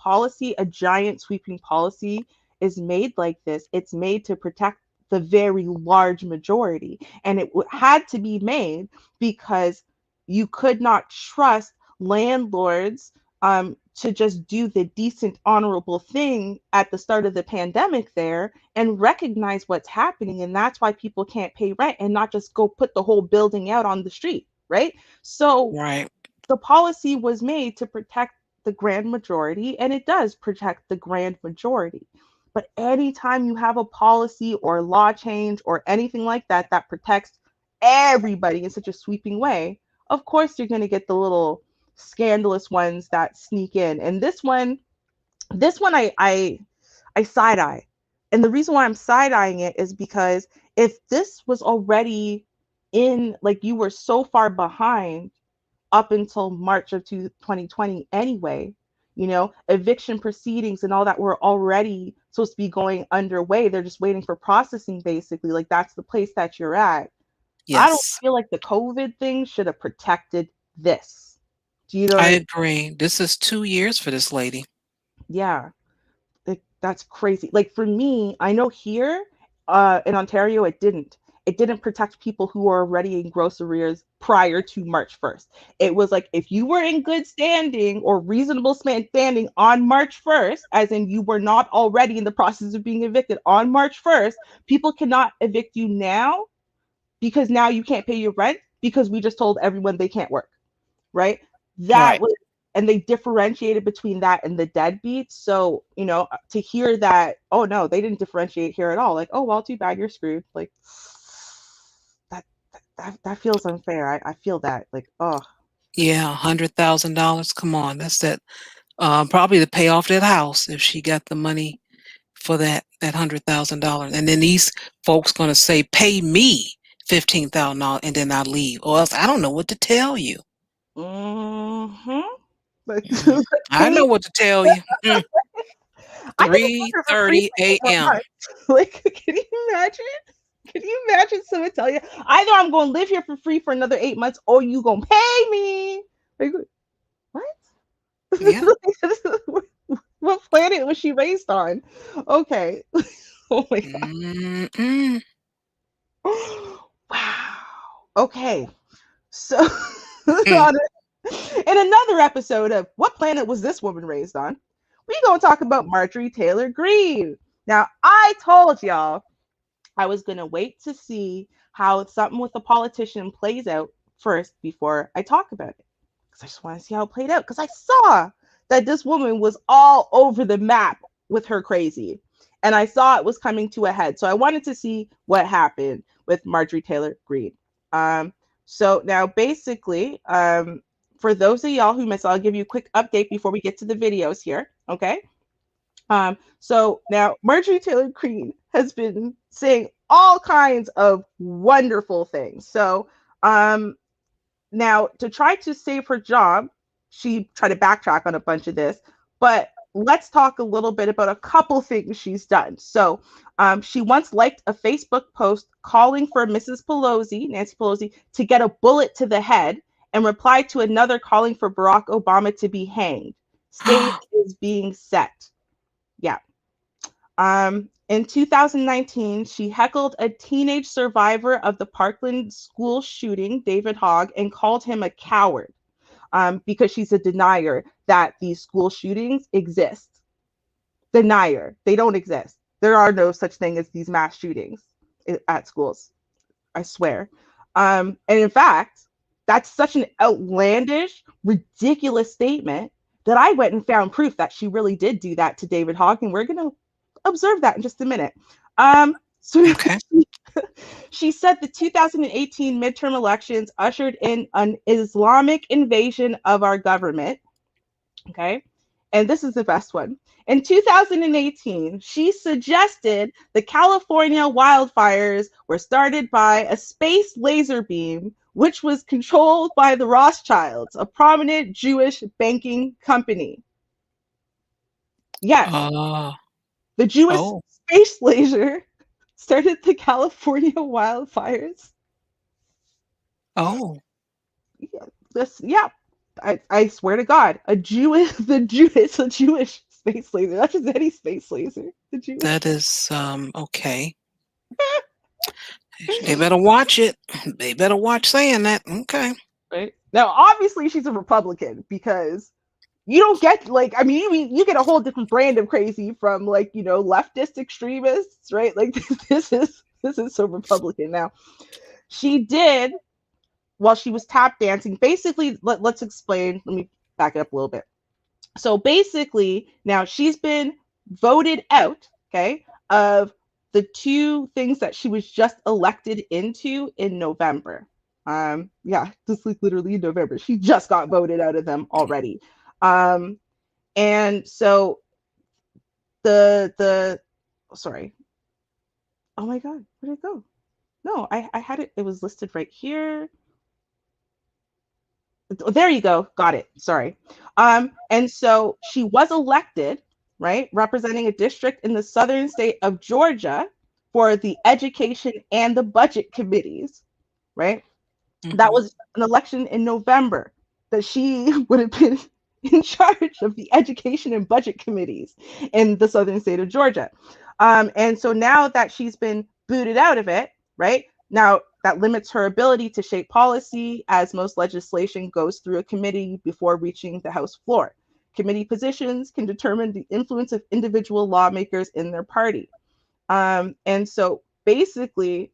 giant sweeping policy is made like this, it's made to protect the very large majority. And it had to be made because you could not trust landlords to just do the decent, honorable thing at the start of the pandemic there and recognize what's happening. And that's why people can't pay rent and not just go put the whole building out on the street, right? So Right. the policy was made to protect the grand majority, and it does protect the grand majority. But anytime you have a policy or law change or anything like that that protects everybody in such a sweeping way, of course you're going to get the little scandalous ones that sneak in. And this one I side eye. And the reason why I'm side eyeing it is because if this was already in, like, you were so far behind up until March of 2020 anyway, eviction proceedings and all that were already supposed to be going underway. They're just waiting for processing, basically. Like, that's the place that you're at. I don't Yes. feel like the COVID thing should have protected this. Do you know what I I mean? agree. This is 2 years for this lady. Yeah. That's crazy. Like, for me, I know here in Ontario, it didn't protect people who were already in gross arrears prior to March 1st. It was like, if you were in good standing or reasonable standing on March 1st, as in you were not already in the process of being evicted on March 1st, people cannot evict you now because now you can't pay your rent because we just told everyone they can't work, right? That Right. was, and they differentiated between that and the deadbeats. So, to hear that, oh no, they didn't differentiate here at all. Like, oh well, too bad, you're screwed. Like, that feels unfair. I feel that. Like, oh. Yeah, $100,000. Come on, that's that. Probably to pay off that house if she got the money for that $100,000. And then these folks gonna say, "Pay me $15,000 and then I leave," or else I don't know what to tell you. Mm-hmm. But I know what to tell you. I can just work her for free 3:30 for 8 more a.m. months. Like, can you imagine? Can you imagine someone tell you, either I'm going to live here for free for another 8 months, or you going to pay me? Like, what? Yeah. What planet was she raised on? Okay. Oh my God. Mm-mm. Wow. Okay. So, in another episode of What Planet Was This Woman Raised On? We're going to talk about Marjorie Taylor Greene. Now, I told y'all I was going to wait to see how something with a politician plays out first before I talk about it. Because I just want to see how it played out. Because I saw that this woman was all over the map with her crazy. And I saw it was coming to a head. So I wanted to see what happened with Marjorie Taylor Greene. So now basically, for those of y'all who missed, I'll give you a quick update before we get to the videos here. Okay. So now Marjorie Taylor Greene has been saying all kinds of wonderful things. So now to try to save her job, she tried to backtrack on a bunch of this, but let's talk a little bit about a couple things she's done. So she once liked a Facebook post calling for Mrs. Pelosi, Nancy Pelosi, to get a bullet to the head, and replied to another calling for Barack Obama to be hanged. Stage is being set. Yeah. In 2019, she heckled a teenage survivor of the Parkland school shooting, David Hogg, and called him a coward because she's a denier that these school shootings exist. Denier. They don't exist. There are no such thing as these mass shootings at schools. I swear. And in fact, that's such an outlandish, ridiculous statement that I went and found proof that she really did do that to David Hogg, and we're going to observe that in just a minute. So okay. She said the 2018 midterm elections ushered in an Islamic invasion of our government. Okay. And this is the best one. In 2018, she suggested the California wildfires were started by a space laser beam, which was controlled by the Rothschilds, a prominent Jewish banking company. Yes. The Jewish space laser started the California wildfires. Oh. Yeah. I swear to God, a Jewish space laser, not just any space laser. That is okay. They better watch it. They better watch saying that. Okay. Right. Now, obviously, she's a Republican because You don't get like, I mean, you get a whole different brand of crazy from like, you know, leftist extremists, right? Like this is so Republican now. She did, while she was tap dancing, basically, let's explain. Let me back it up a little bit. So basically, now she's been voted out, okay, of the two things that she was just elected into in November. Yeah, just like literally in November. She just got voted out of them already. And so the sorry. Oh my god, where did it go? No, I had it was listed right here. There you go. Got it. Sorry. And so she was elected, right, representing a district in the southern state of Georgia for the education and the budget committees, right? That was an election in November that she would have been in charge of the education and budget committees in the southern state of Georgia. And so now that she's been booted out of it, right? Now that limits her ability to shape policy, as most legislation goes through a committee before reaching the House floor. Committee positions can determine the influence of individual lawmakers in their party. And so basically,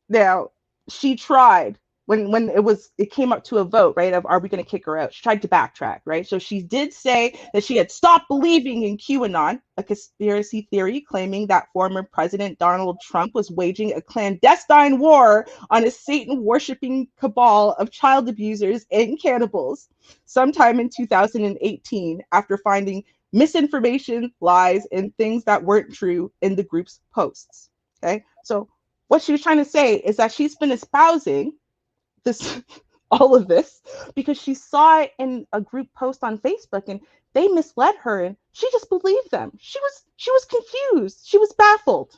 now she tried when it came up to a vote, right, of are we going to kick her out, she tried to backtrack, right? So she did say that she had stopped believing in QAnon, a conspiracy theory claiming that former President Donald Trump was waging a clandestine war on a Satan worshiping cabal of child abusers and cannibals sometime in 2018 after finding misinformation, lies, and things that weren't true in the group's posts. Okay, so what she was trying to say is that she's been espousing this all of this because she saw it in a group post on Facebook and they misled her and she just believed them. She was confused. She was baffled.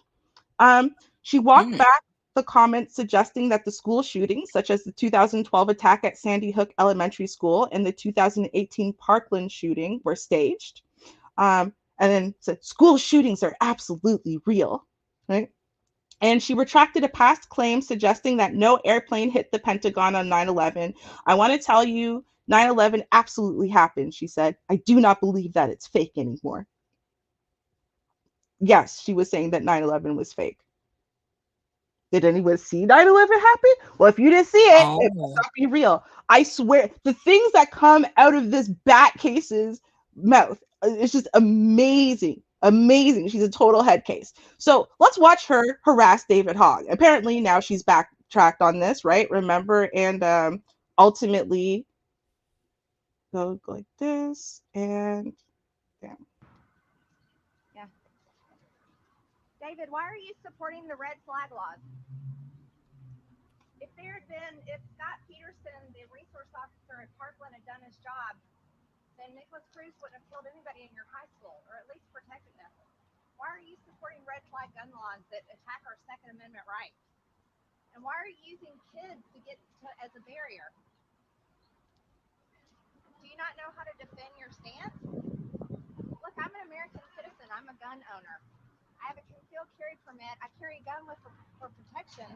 She walked back the comments suggesting that the school shootings, such as the 2012 attack at Sandy Hook Elementary School and the 2018 Parkland shooting, were staged. And then said school shootings are absolutely real, right? And she retracted a past claim suggesting that no airplane hit the Pentagon on 9/11. I want to tell you, 9/11 absolutely happened, she said. I do not believe that it's fake anymore. Yes, she was saying that 9/11 was fake. Did anyone see 9/11 happen? Well, if you didn't see it, it must not be real. I swear, the things that come out of this bat case's mouth, it's just amazing. Amazing. She's a total head case. So let's watch her harass David Hogg. Apparently now she's backtracked on this, right? Remember, and ultimately go like this and yeah. Yeah. David, why are you supporting the red flag laws? If Scott Peterson, the resource officer at Parkland, had done his job, then Nicholas Cruz wouldn't have killed anybody in your high school, or at least protected them. Why are you supporting red flag gun laws that attack our Second Amendment rights? And why are you using kids as a barrier? Do you not know how to defend your stance? Look, I'm an American citizen. I'm a gun owner. I have a concealed carry permit. I carry a gun for protection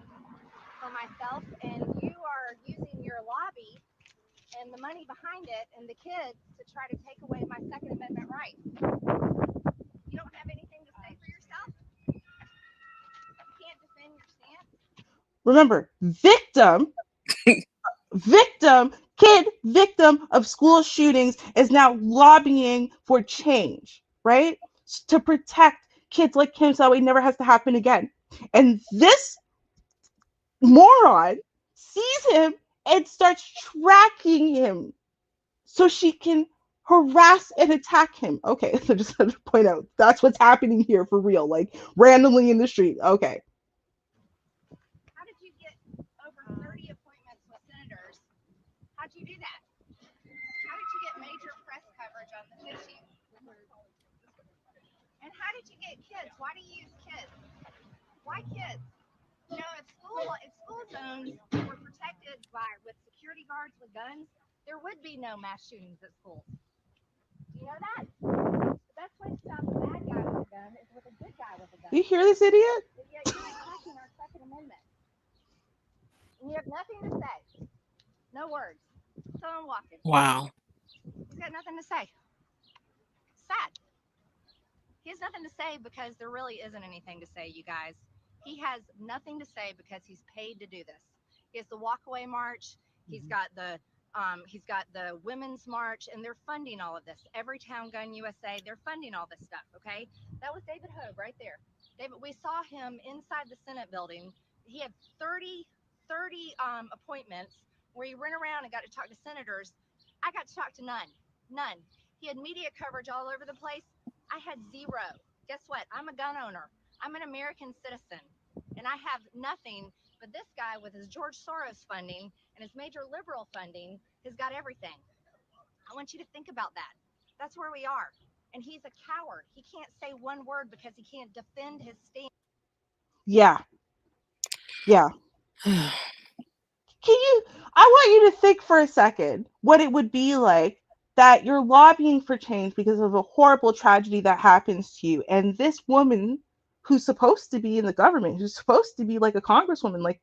for myself, and you are using your lobby and the money behind it and the kids to try to take away my Second Amendment rights. You don't have anything to say for yourself? You can't defend your stance? Remember, victim of school shootings is now lobbying for change, right? To protect kids like him so it never has to happen again. And this moron sees him and starts tracking him so she can harass and attack him. Okay, so just to point out, that's what's happening here for real, like randomly in the street. Okay. How did you get over 30 appointments with senators? How'd you do that? How did you get major press coverage on this issue? And how did you get kids? Why do you use kids? Why kids? You know, if school zones were protected with security guards with guns, there would be no mass shootings at schools. Do you know that? The best way to stop a bad guy with a gun is with a good guy with a gun. Do you hear this idiot? But yet you're attacking our Second Amendment. And you have nothing to say. No words. So I'm walking. Wow. He's got nothing to say. Sad. He has nothing to say because there really isn't anything to say, you guys. He has nothing to say because he's paid to do this. He has the walkaway march. He's got the women's march, and they're funding all of this. Everytown Gun USA, they're funding all this stuff. Okay, that was David Hogue right there. David, we saw him inside the Senate building. He had 30 appointments where he ran around and got to talk to senators. I got to talk to none. He had media coverage all over the place. I had zero. Guess what? I'm a gun owner. I'm an American citizen, and I have nothing. But this guy with his George Soros funding and his major liberal funding has got everything. I want you to think about that. That's where we are. And he's a coward. He can't say one word because he can't defend his stand. Yeah. I want you to think for a second what it would be like that you're lobbying for change because of a horrible tragedy that happens to you. And this woman who's supposed to be in the government, who's supposed to be like a congresswoman, like,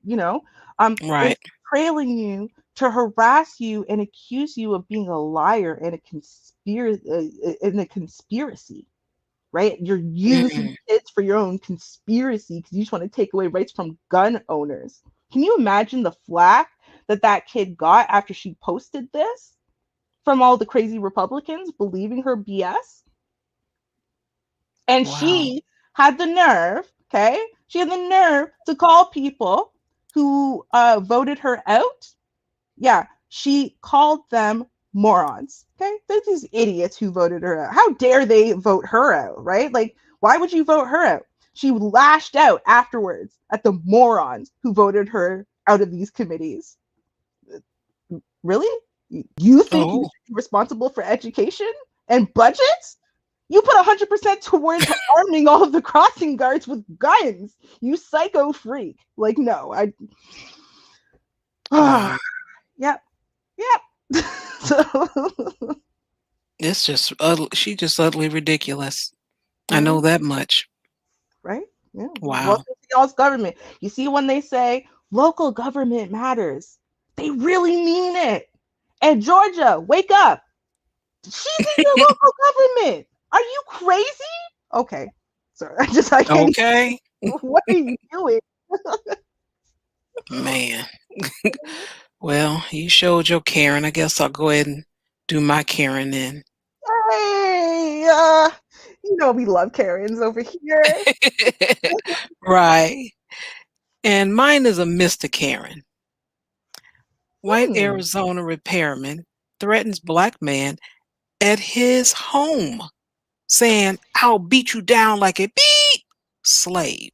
Right. is trailing you to harass you and accuse you of being a liar and a conspiracy, right? You're using kids for your own conspiracy because you just want to take away rights from gun owners. Can you imagine the flack that kid got after she posted this from all the crazy Republicans believing her BS? And she had the nerve, she had the nerve to call people who voted her out. Yeah, she called them morons. Okay, there's these idiots who voted her out. How dare they vote her out, right? Like, why would you vote her out? She lashed out afterwards at the morons who voted her out of these committees. Really? You think you should be responsible for education and budgets? You put 100% towards arming all of the crossing guards with guns. You psycho freak. Like, no, Yep. So It's just ugly. She's just utterly ridiculous. I know that much. Right? Yeah. Wow. Welcome to y'all's government. You see, when they say local government matters, they really mean it. And Georgia, wake up. She's in your local government. Are you crazy? Okay. Sorry. I can't. Okay. What are you doing? Man. Well, you showed your Karen. I guess I'll go ahead and do my Karen then. Hey, we love Karens over here. Right. And mine is a Mr. Karen. White Arizona repairman threatens black man at his home, saying, "I'll beat you down like a beep slave."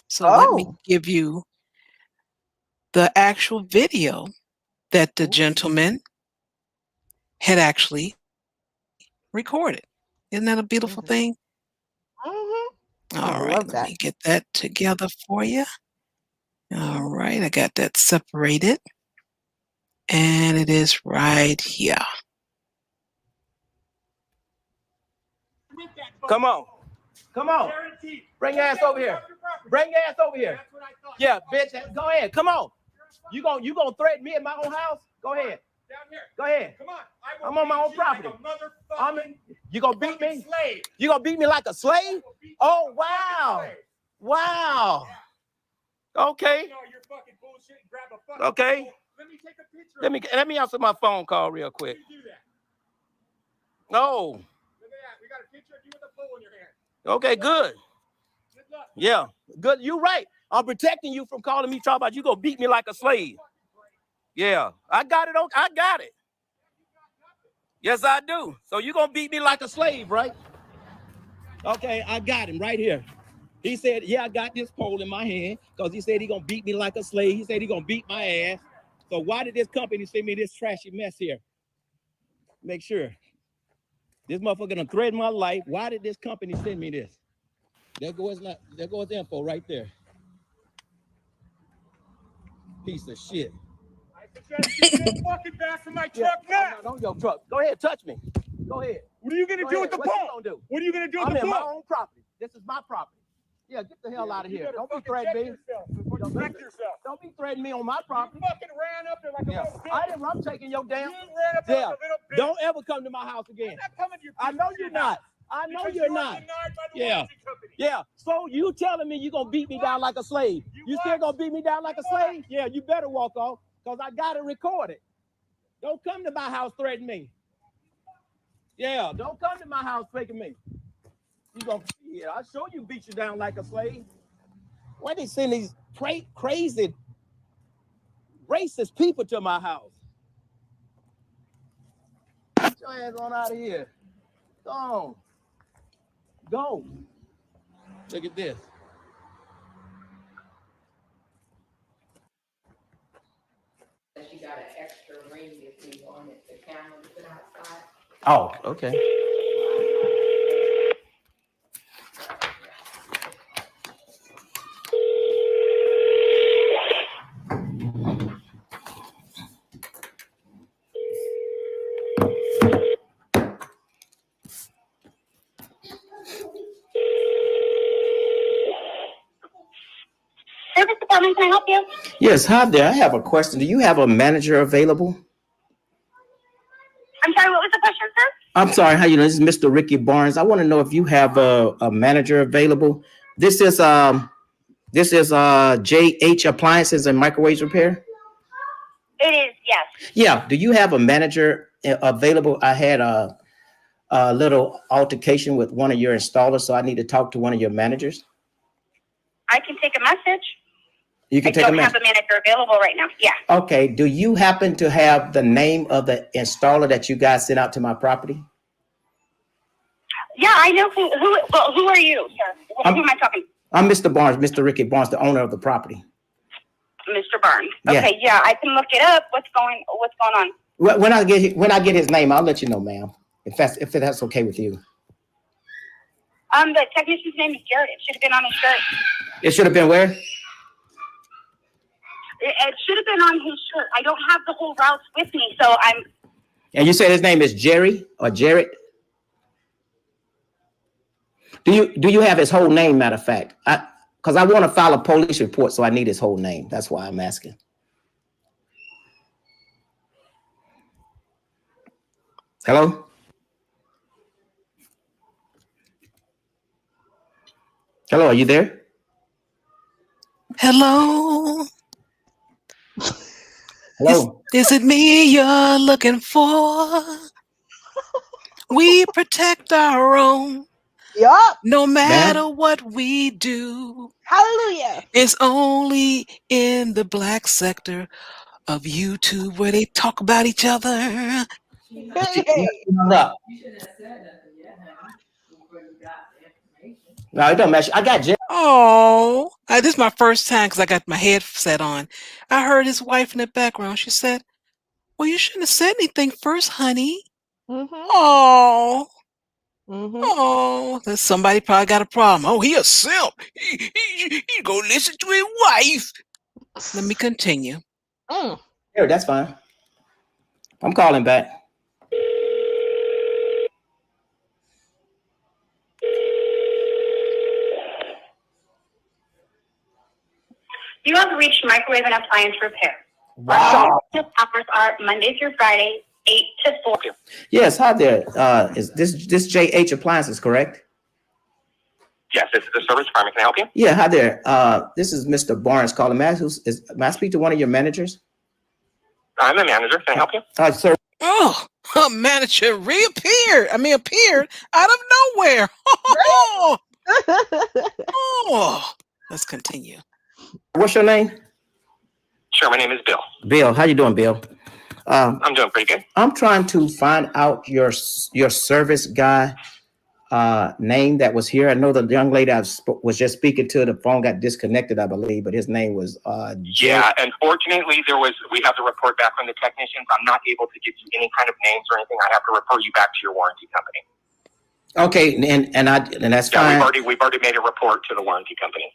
So let me give you the actual video that the gentleman had actually recorded. Isn't that a beautiful thing? All right, let me get that together for you. All right, I got that separated. And it is right here. Come on. Bring your ass over here. Yeah, bitch. Go ahead. Come on. You gonna threaten me in my own house? Go ahead. Go ahead. Come on. I'm on my own property. You gonna beat me? You gonna beat me like a slave? Oh, wow. Wow. Okay. Okay. Let me answer my phone call real quick. No. We got a picture of you with a pole in your hand. Okay, good. Yeah, good. You're right. I'm protecting you from calling me, talking about you gonna beat me like a slave. Yeah, I got it. I got it. Yes, I do. So you gonna beat me like a slave, right? Okay, I got him right here. He said, yeah, I got this pole in my hand because he said he gonna beat me like a slave. He said he gonna beat my ass. So why did this company send me this trashy mess here? Make sure. This motherfucker gonna threaten my life. Why did this company send me this? There goes info right there. Piece of shit. I suggest you get fucking back from my truck now. No, your truck. Go ahead, touch me. Go ahead. What are you gonna do with the pole? What are you gonna do with the pole? I'm in my own property. This is my property. Yeah, get the hell out of here. Don't be threatening me. Don't be threatening me on my property. You fucking ran up there like a little bitch. I didn't run taking your damn. You ran up there like a little bitch. Don't ever come to my house again. I'm not coming to your I know you're not. I know you're not. Yeah. Yeah. So you telling me you're gonna beat me down like a slave? You still gonna beat me down like a slave? Yeah, you better walk off, because I got it recorded. Don't come to my house threatening me. Yeah, don't come to my house faking me. You gonna, yeah, I'll show you beat you down like a slave. Why they send these crazy, racist people to my house? Get your ass on out of here. Go on. Go. Look at this. She got an extra ring if we wanted the camera to put outside. Oh, okay. Service department, can I help you? Yes, hi there. I have a question. Do you have a manager available? I'm sorry, what was the question, sir? I'm sorry. How you doing? This is Mr. Ricky Barnes. I want to know if you have a manager available. This is JH Appliances and Microwaves Repair. It is, yes. Yeah. Do you have a manager available? I had a little altercation with one of your installers, so I need to talk to one of your managers. I can take a message. You can take a message. I don't have a manager available right now. Yeah. Okay. Do you happen to have the name of the installer that you guys sent out to my property? Yeah, I know who are you, sir? Who am I talking to? I'm Mr. Barnes, Mr. Ricky Barnes, the owner of the property. Mr. Barnes. Yeah. Okay, yeah, I can look it up. What's going on? When I get his name, I'll let you know, ma'am. If that's okay with you. The technician's name is Jared. It should have been on his shirt. It should have been where? It should have been on his shirt. I don't have the whole routes with me, so I'm. And you said his name is Jerry or Jared? Do you have his whole name, matter of fact? Because I want to file a police report, so I need his whole name. That's why I'm asking. Hello? Hello, are you there? Hello? Hello? Is it me you're looking for? We protect our own. Yup. No matter what we do. Hallelujah. It's only in the black sector of YouTube where they talk about each other. Hey. You shouldn't have said nothing yet, honey, before you got the information. No, it don't matter. I got Jerry. Oh, this is my first time because I got my headset on. I heard his wife in the background. She said, well, you shouldn't have said anything first, honey. Oh. Oh, somebody probably got a problem. Oh, he a simp. He gonna listen to his wife. Let me continue. Here, that's fine. I'm calling back. You have reached Microwave and Appliance Repair. Wow. Our hours are Monday through Friday, 8 to 4. Yes, hi there. Is this JH Appliances, correct? Yes, this is the service department. Can I help you? Yeah, hi there. This is Mr. Barnes calling. May I speak to one of your managers? I'm the manager. Can I help you? Sir. Oh, a manager appeared out of nowhere. Oh, let's continue. What's your name? Sure, my name is Bill. Bill, how you doing, Bill? I'm doing pretty good. I'm trying to find out your service guy name that was here. I know the young lady I was just speaking to, the phone got disconnected, I believe, but his name was Yeah, unfortunately, we have the report back from the technicians. I'm not able to give you any kind of names or anything. I have to refer you back to your warranty company. Okay, and that's fine. We've already made a report to the warranty company.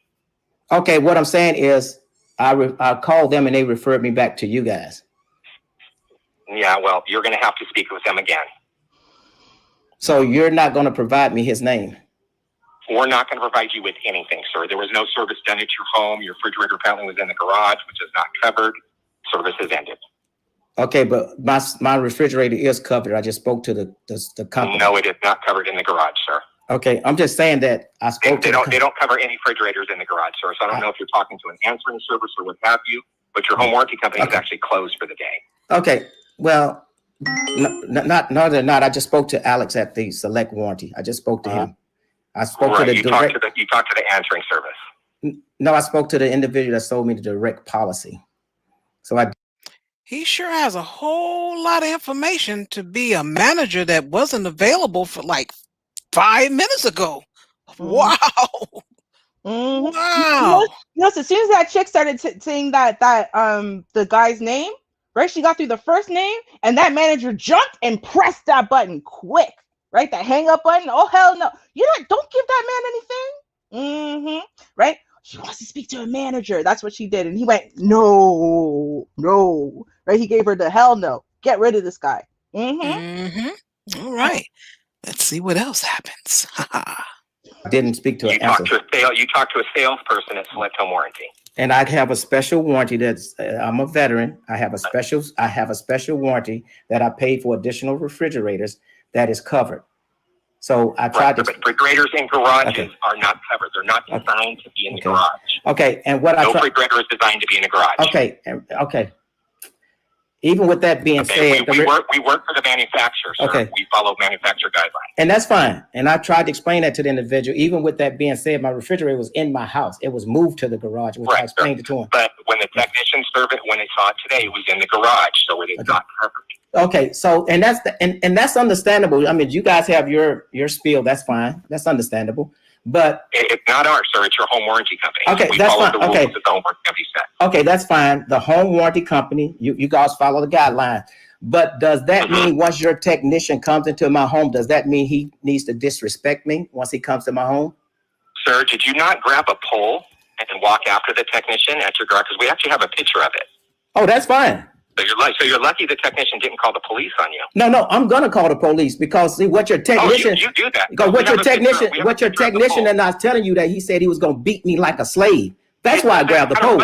Okay, what I'm saying is I called them and they referred me back to you guys. Yeah, well, you're going to have to speak with them again. So you're not going to provide me his name? We're not going to provide you with anything, sir. There was no service done at your home. Your refrigerator apparently was in the garage, which is not covered. Service has ended. Okay, but my refrigerator is covered. I just spoke to the company. No, it is not covered in the garage, sir. Okay, I'm just saying that I spoke They don't cover any refrigerators in the garage, sir. So I don't know if you're talking to an answering service or what have you, but your home warranty company is actually closed for the day. Okay, well, they're not. I just spoke to Alex at the Select Warranty. I just spoke to him. I spoke to the direct. You talked to the answering service. No, I spoke to the individual that sold me the direct policy. So He sure has a whole lot of information to be a manager that wasn't available for like 5 minutes ago. Wow. Wow. As soon as that chick started saying that the guy's name, right? She got through the first name, and that manager jumped and pressed that button quick, right? That hang up button. Oh hell no! Don't give that man anything. Right? She wants to speak to a manager. That's what she did, and he went no. Right? He gave her the hell no. Get rid of this guy. All right. Let's see what else happens. didn't speak to an answer. You talked to a salesperson at Select Home Warranty. And I have a special warranty that's, I'm a veteran. I have a special warranty that I paid for additional refrigerators that is covered. So I tried to. Refrigerators in garages are not covered. They're not designed to be in the garage. Okay. And what no refrigerator is designed to be in a garage. Okay. Okay. Even with that being said, we work for the manufacturer, sir. Okay. We follow manufacturer guidelines. And that's fine. And I tried to explain that to the individual. Even with that being said, my refrigerator was in my house. It was moved to the garage, which I explained it to him. But when the technician served it, when they saw it today, it was in the garage, so it is not covered. Okay, so and that's understandable. I mean, you guys have your spiel. That's fine. That's understandable. But it's not ours, sir. It's your home warranty company. Okay, we that's follow fine. the rules Okay. that the home warranty company set. Okay, that's fine. The home warranty company, you guys follow the guidelines. But does that mean once your technician comes into my home, does that mean he needs to disrespect me once he comes to my home? Sir, did you not grab a pole and walk after the technician at your garage? Because we actually have a picture of it. Oh, that's fine. So you're lucky the technician didn't call the police on you. No, I'm gonna call the police because see what your technician. You do that. Because what your technician and I was telling you that he said he was gonna beat me like a slave. That's why I grabbed the pole.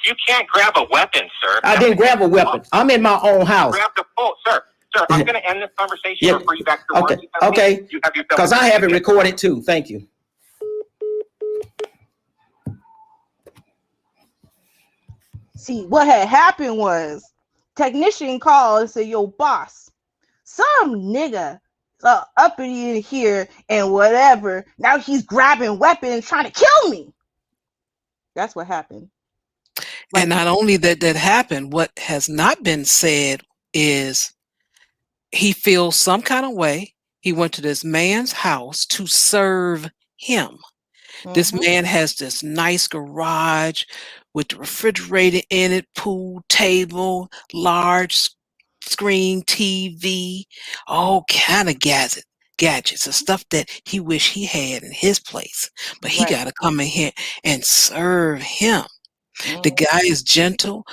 You can't grab a weapon, sir. I didn't grab a weapon. I'm in my own house. Grab the pole, sir. Sir, I'm going to end this conversation and refer you back to the warranty company. Okay. Because I have it recorded too. Thank you. See, what had happened was technician called and said, yo, boss, some nigga up in here and whatever. Now he's grabbing weapons trying to kill me. That's what happened. And not only that happened, what has not been said is he feels some kind of way. He went to this man's house to serve him. This man has this nice garage with the refrigerator in it, pool table, large screen TV, all kind of gadgets and stuff that he wish he had in his place. But he got to come in here and serve him. The guy is gentle,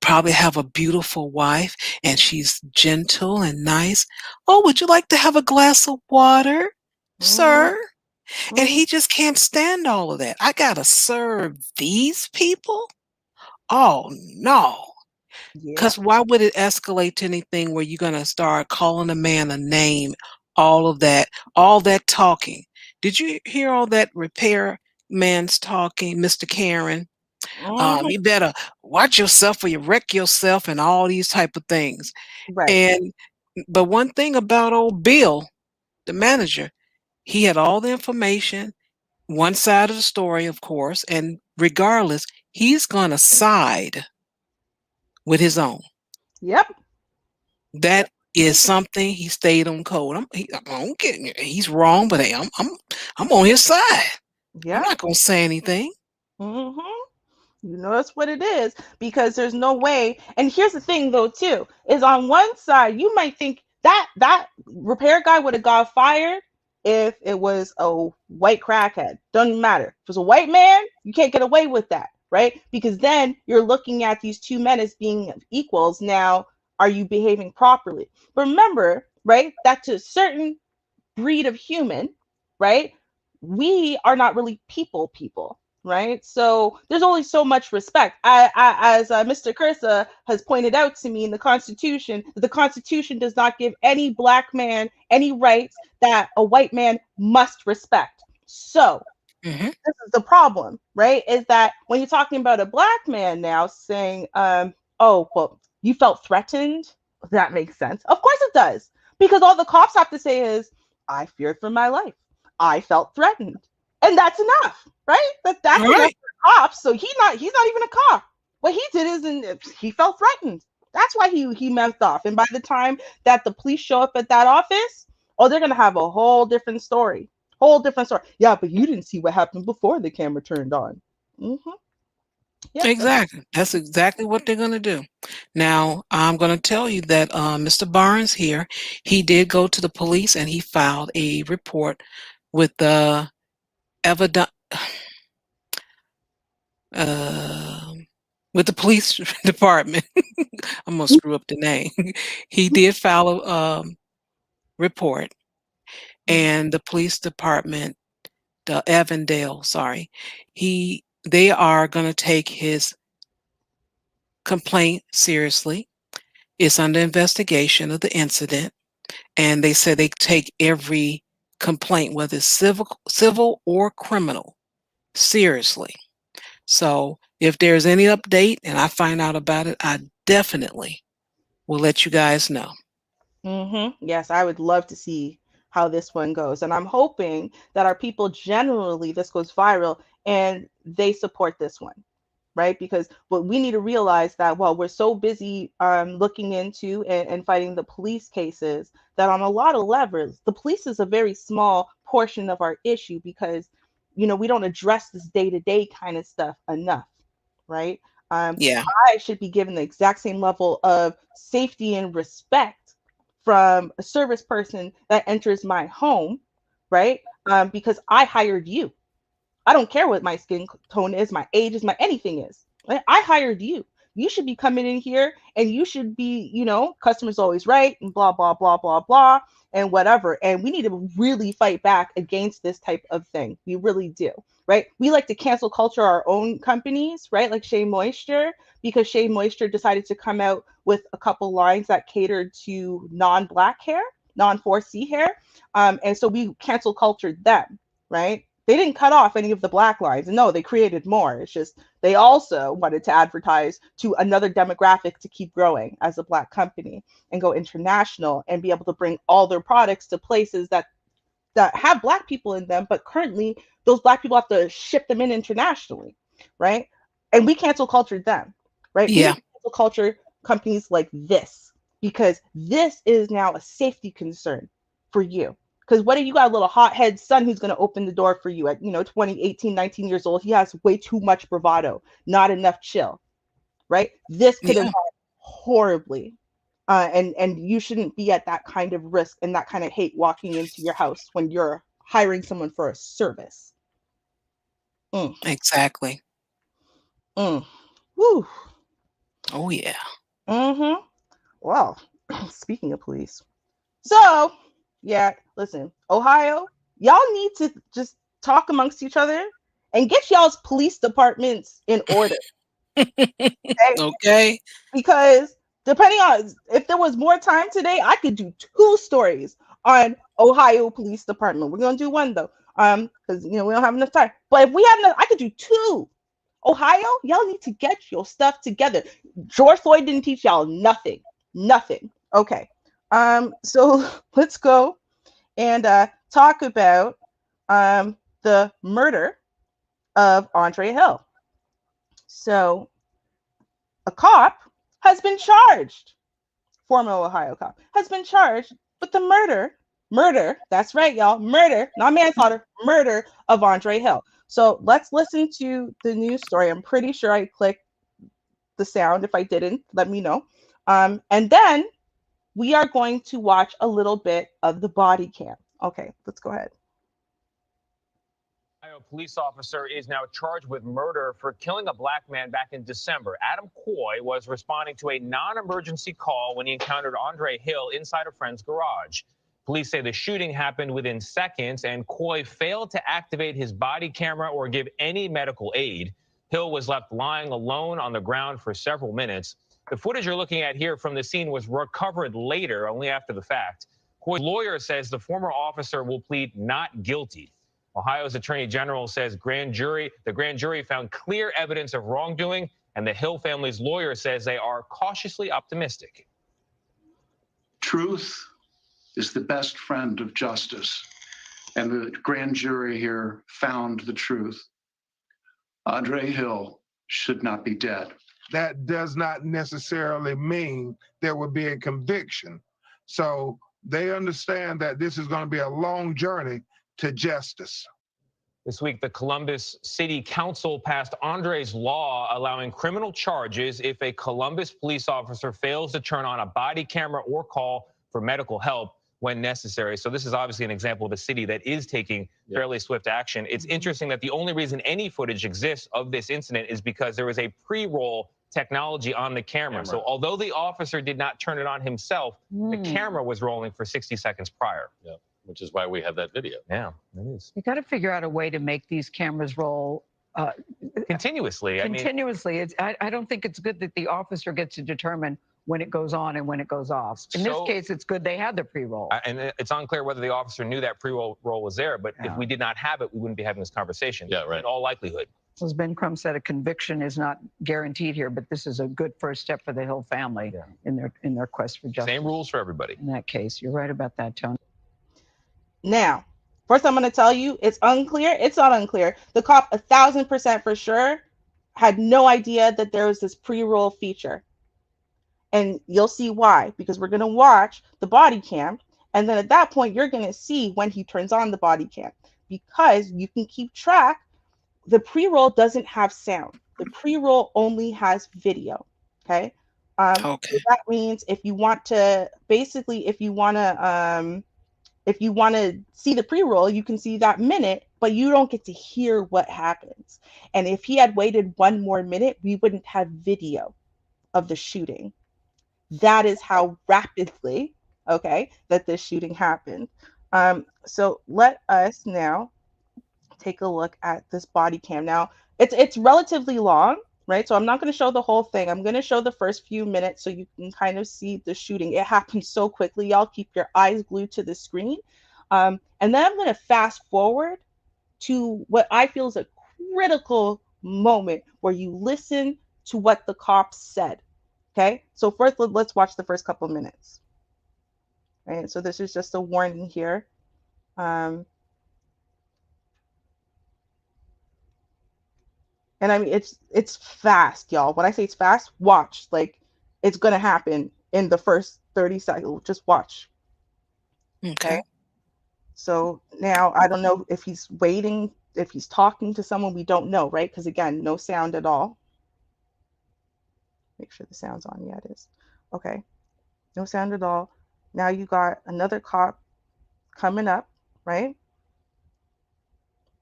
probably have a beautiful wife, and she's gentle and nice. Oh, would you like to have a glass of water, sir? And he just can't stand all of that. I gotta serve these people? Oh, no. Because why would it escalate to anything where you're gonna start calling a man a name, all that talking? Did you hear all that repair man's talking, Mr. Karen? You better watch yourself or you wreck yourself and all these type of things. But one thing about old Bill, the manager, he had all the information, one side of the story, of course, and regardless, he's going to side with his own. Yep. That is something he stayed on code. He's wrong, but hey, I'm on his side. I'm not going to say anything. You know that's what it is, because there's no way. And here's the thing though too, is on one side you might think that repair guy would have got fired if it was a white crackhead. Doesn't matter. If it was a white man, you can't get away with that, right? Because then you're looking at these two men as being equals. Now, are you behaving properly? But remember, right, that to a certain breed of human, right, we are not really people, right? So there's only so much respect. As Mr. Cursa has pointed out to me in the Constitution does not give any black man any rights that a white man must respect. So this is the problem, right? Is that when you're talking about a black man now saying, oh, well, you felt threatened, that makes sense. Of course it does, because all the cops have to say is, I feared for my life. I felt threatened. And that's enough, right? That's enough for cops. So he's not even a cop. What he did is he felt threatened. That's why he messed off. And by the time that the police show up at that office, oh, they're gonna have a whole different story. Whole different story. Yeah, but you didn't see what happened before the camera turned on. Yep, Exactly. That's exactly what they're going to do. Now, I'm going to tell you that Mr. Barnes here, he did go to the police and he filed a report with the evidence. With the police department. I'm gonna screw up the name. He did file a report, and the police department, the Avondale, sorry, they are gonna take his complaint seriously. It's under investigation of the incident, and they said they take every complaint, whether it's civil or criminal, seriously. So if there's any update and I find out about it, I definitely will let you guys know. Yes, I would love to see how this one goes. And I'm hoping that our people generally, this goes viral and they support this one, right? Because what we need to realize that while we're so busy looking into and fighting the police cases, that on a lot of levels, the police is a very small portion of our issue because, we don't address this day-to-day kind of stuff enough, right? Yeah. I should be given the exact same level of safety and respect from a service person that enters my home, right? Because I hired you. I don't care what my skin tone is, my age is, my anything is. Right? I hired you. You should be coming in here and you should be, customers always right and blah, blah, blah, blah, blah, and whatever. And we need to really fight back against this type of thing. We really do, right? We like to cancel culture our own companies, right? Like Shea Moisture, because Shea Moisture decided to come out with a couple lines that catered to non-black hair, non-4C hair. And so we cancel cultured them, right? They didn't cut off any of the black lines. No, they created more. It's just they also wanted to advertise to another demographic to keep growing as a black company and go international and be able to bring all their products to places that have black people in them, but currently those black people have to ship them in internationally, right? And we cancel culture them, right? Yeah. We cancel culture companies like this because this is now a safety concern for you. Because what if you got a little hothead son who's going to open the door for you at 20, 18, 19 years old? He has way too much bravado, not enough chill, right? This could have gone horribly. And you shouldn't be at that kind of risk and that kind of hate walking into your house when you're hiring someone for a service. Exactly. Woo. Oh yeah. Well, speaking of police, so yeah, listen, Ohio, y'all need to just talk amongst each other and get y'all's police departments in order. Okay. Because depending on if there was more time today, I could do 2 stories on Ohio Police Department. We're gonna do one though, because we don't have enough time. But if we have enough, I could do 2. Ohio, y'all need to get your stuff together. George Floyd didn't teach y'all nothing. Okay. So let's go and talk about the murder of Andre Hill. So a cop has been charged, former Ohio cop, has been charged with the murder, that's right, y'all, murder, not manslaughter, murder of Andre Hill. So let's listen to the news story. I'm pretty sure I clicked the sound. If I didn't, let me know. And then we are going to watch a little bit of the body cam. Okay, let's go ahead. A police officer is now charged with murder for killing a black man back in December. Adam Coy was responding to a non-emergency call when he encountered Andre Hill inside a friend's garage. Police say the shooting happened within seconds, and Coy failed to activate his body camera or give any medical aid. Hill was left lying alone on the ground for several minutes. The footage you're looking at here from the scene was recovered later, only after the fact. Coy's lawyer says the former officer will plead not guilty. Ohio's Attorney General says the grand jury found clear evidence of wrongdoing, and the Hill family's lawyer says they are cautiously optimistic. Truth is the best friend of justice, and the grand jury here found the truth. Andre Hill should not be dead. That does not necessarily mean there will be a conviction. So they understand that this is going to be a long journey to justice. This week, the Columbus City Council passed Andre's law allowing criminal charges if a Columbus police officer fails to turn on a body camera or call for medical help when necessary. So this is obviously an example of a city that is taking fairly swift action. It's interesting that the only reason any footage exists of this incident is because there was a pre-roll technology on the camera. So although the officer did not turn it on himself, the camera was rolling for 60 seconds prior. Yeah, which is why we have that video. Yeah, it is. You got to figure out a way to make these cameras roll continuously. Continuously. I don't think it's good that the officer gets to determine when it goes on and when it goes off. In this case, it's good they had the pre-roll. And it's unclear whether the officer knew that pre-roll was there, but if we did not have it, we wouldn't be having this conversation. Yeah, right. In all likelihood. As Ben Crum said, a conviction is not guaranteed here, but this is a good first step for the Hill family in their quest for justice. Same rules for everybody. In that case, you're right about that, Tony. Now, first I'm going to tell you, it's unclear. It's not unclear. The cop 1,000% for sure had no idea that there was this pre-roll feature. And you'll see why, because we're going to watch the body cam. And then at that point, you're going to see when he turns on the body cam, because you can keep track. The pre-roll doesn't have sound. The pre-roll only has video. Okay. So that means if you want to, basically, if you want to see the pre-roll, you can see that minute, but you don't get to hear what happens. And if he had waited one more minute, we wouldn't have video of the shooting. That is how rapidly, that this shooting happened. So let us now take a look at this body cam. Now, it's relatively long, right? So I'm not going to show the whole thing. I'm going to show the first few minutes so you can kind of see the shooting. It happened so quickly. Y'all keep your eyes glued to the screen. And then I'm going to fast forward to what I feel is a critical moment where you listen to what the cops said. Okay, so first let's watch the first couple minutes. Right, so this is just a warning here. And I mean, it's fast, y'all. When I say it's fast, watch. Like, it's gonna happen in the first 30 seconds. Just watch. Okay. So now I don't know if he's waiting, if he's talking to someone. We don't know, right? Because again, no sound at all. Make sure the sound's on. Yeah, it is. Okay. No sound at all. Now you got another cop coming up, right?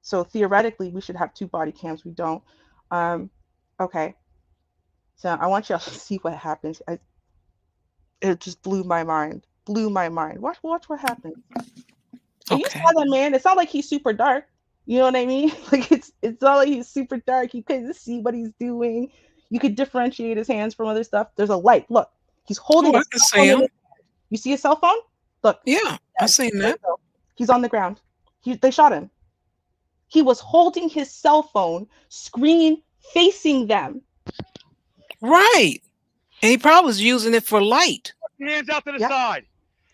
So theoretically, we should have two body cams. We don't. Okay. So I want y'all to see what happens. It just blew my mind. Blew my mind. Watch what happens. And you saw that man. It's not like he's super dark. You know what I mean? Like it's not like he's super dark. You can't see what he's doing. You could differentiate his hands from other stuff. There's a light. Look, he's holding. I can see him. You see a cell phone? Look. Yeah, I seen that. He's on the ground. They shot him. He was holding his cell phone, screen facing them. Right. And he probably was using it for light. Hands out to the side.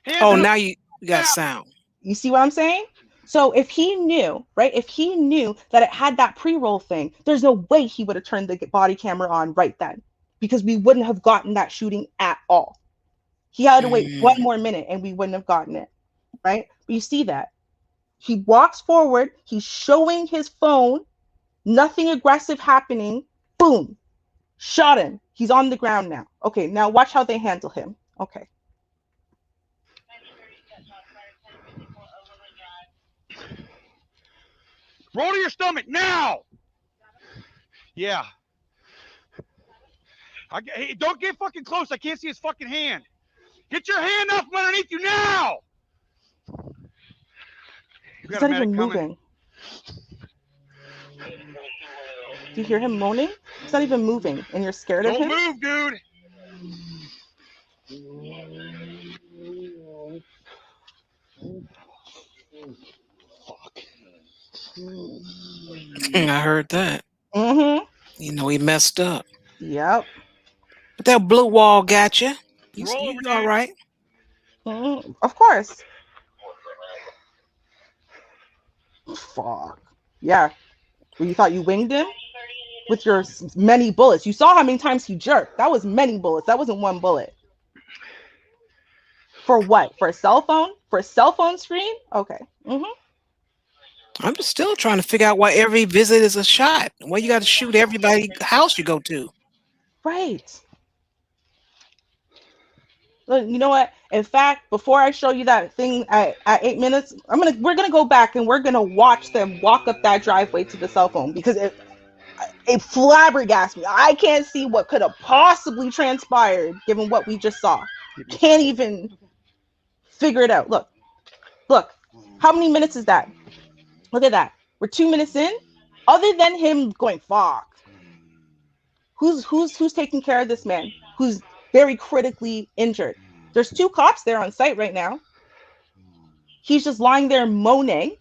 Now you got sound. You see what I'm saying? So if he knew, right, if he knew that it had that pre-roll thing, there's no way he would have turned the body camera on right then, because we wouldn't have gotten that shooting at all. He had to wait one more minute and we wouldn't have gotten it, right? But you see that. He walks forward. He's showing his phone. Nothing aggressive happening. Boom. Shot him. He's on the ground now. Okay, now watch how they handle him. Okay. Roll to your stomach now. Yeah. Hey, don't get fucking close. I can't see his fucking hand. Get your hand up from underneath you now. We He's got a not even medic coming. moving. Do you hear him moaning? He's not even moving, and you're scared of Don't him? move, dude. I heard that. Mm-hmm. You know, he messed up. Yep. But that blue wall got you. Roll over, You all dude. right? Mm-hmm. Of course. Fuck. Yeah. Well, you thought you winged him with your many bullets. You saw how many times he jerked. That was many bullets. That wasn't one bullet. For what? For a cell phone? For a cell phone screen? Okay. Mm-hmm. I'm just still trying to figure out why every visit is a shot. Why you got to shoot everybody house you go to? Right. Look, you know what? In fact, before I show you that thing at 8 minutes, we're gonna go back and we're gonna watch them walk up that driveway to the cell phone because it flabbergasted me. I can't see what could have possibly transpired given what we just saw. Can't even figure it out. Look. How many minutes is that? Look at that. We're 2 minutes in. Other than him going fuck, who's taking care of this man who's very critically injured? There's 2 cops there on site right now. He's just lying there moaning,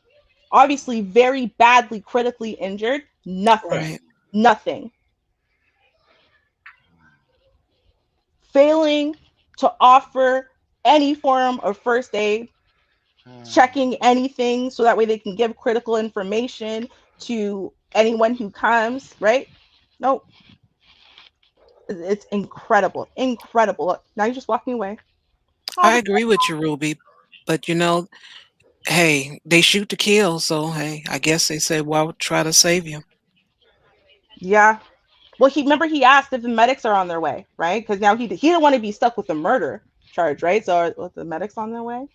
obviously very badly critically injured. Nothing. Right. Nothing. Failing to offer any form of first aid, checking anything so that way they can give critical information to anyone who comes, right? Nope. It's incredible. Incredible. Look, now you're just walking away. I agree with you, Ruby. But you know, hey, they shoot to kill. So hey, I guess they say, well, try to save you. Yeah. Well, he asked if the medics are on their way, right? Because now he didn't want to be stuck with the murder charge, right? So are the medics on their way?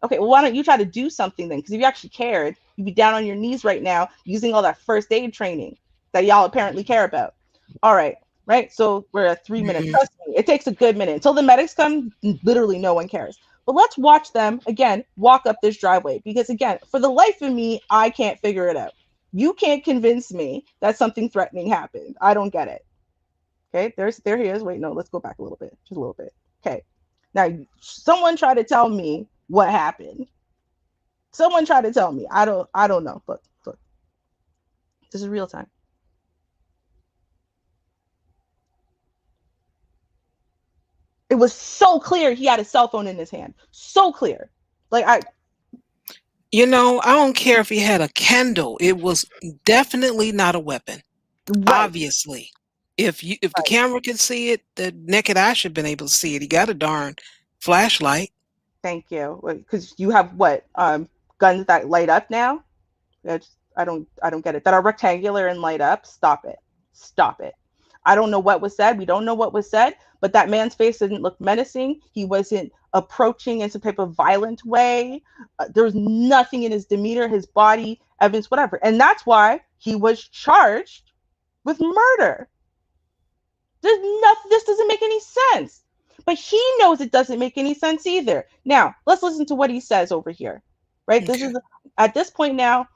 Okay, well, why don't you try to do something then? Because if you actually cared, you'd be down on your knees right now using all that first aid training that y'all apparently care about. All right, right? So we're at 3 minutes. Trust me, it takes a good minute. Until the medics come, literally no one cares. But let's watch them, again, walk up this driveway. Because, again, for the life of me, I can't figure it out. You can't convince me that something threatening happened. I don't get it. Okay, there he is. Wait, no, let's go back a little bit. Just a little bit. Okay. Now, someone try to tell me what happened. Someone try to tell me. I don't know. Look. This is real time. It was so clear he had a cell phone in his hand. So clear. You know, I don't care if he had a candle. It was definitely not a weapon. Right. Obviously. If the camera could see it, the naked eye should have been able to see it. He got a darn flashlight. Thank you. Because you have what? Guns that light up now? I don't get it. That are rectangular and light up. Stop it. Stop it. I don't know what was said. We don't know what was said, but that man's face didn't look menacing. He wasn't approaching in some type of violent way. There was nothing in his demeanor, his body, evidence, whatever. And that's why he was charged with murder. There's nothing. This doesn't make any sense. But he knows it doesn't make any sense either. Now, let's listen to what he says over here. Right? Okay. This is at this point now.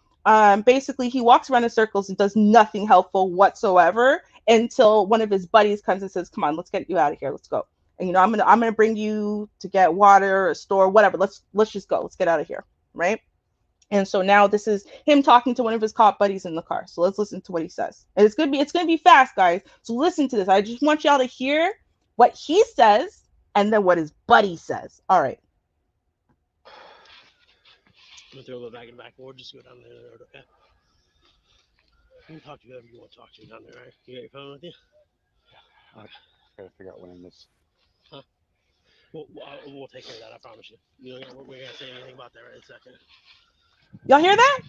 Basically, he walks around in circles and does nothing helpful whatsoever until one of his buddies comes and says, "Come on, let's get you out of here. Let's go." And I'm gonna bring you to get water or a store, whatever. Let's just go. Let's get out of here, right? And so now this is him talking to one of his cop buddies in the car. So let's listen to what he says. And it's gonna be fast, guys. So listen to this. I just want y'all to hear what he says and then what his buddy says. All right. I'm gonna throw a little back in the back board. Just go down there. Okay. You can talk to whoever you want to talk to down there, right? You got your phone with you? Yeah. Okay. Gotta figure out when I miss. Huh? We'll take care of that. I promise you. We're gonna say anything about that right in a second. Y'all hear that?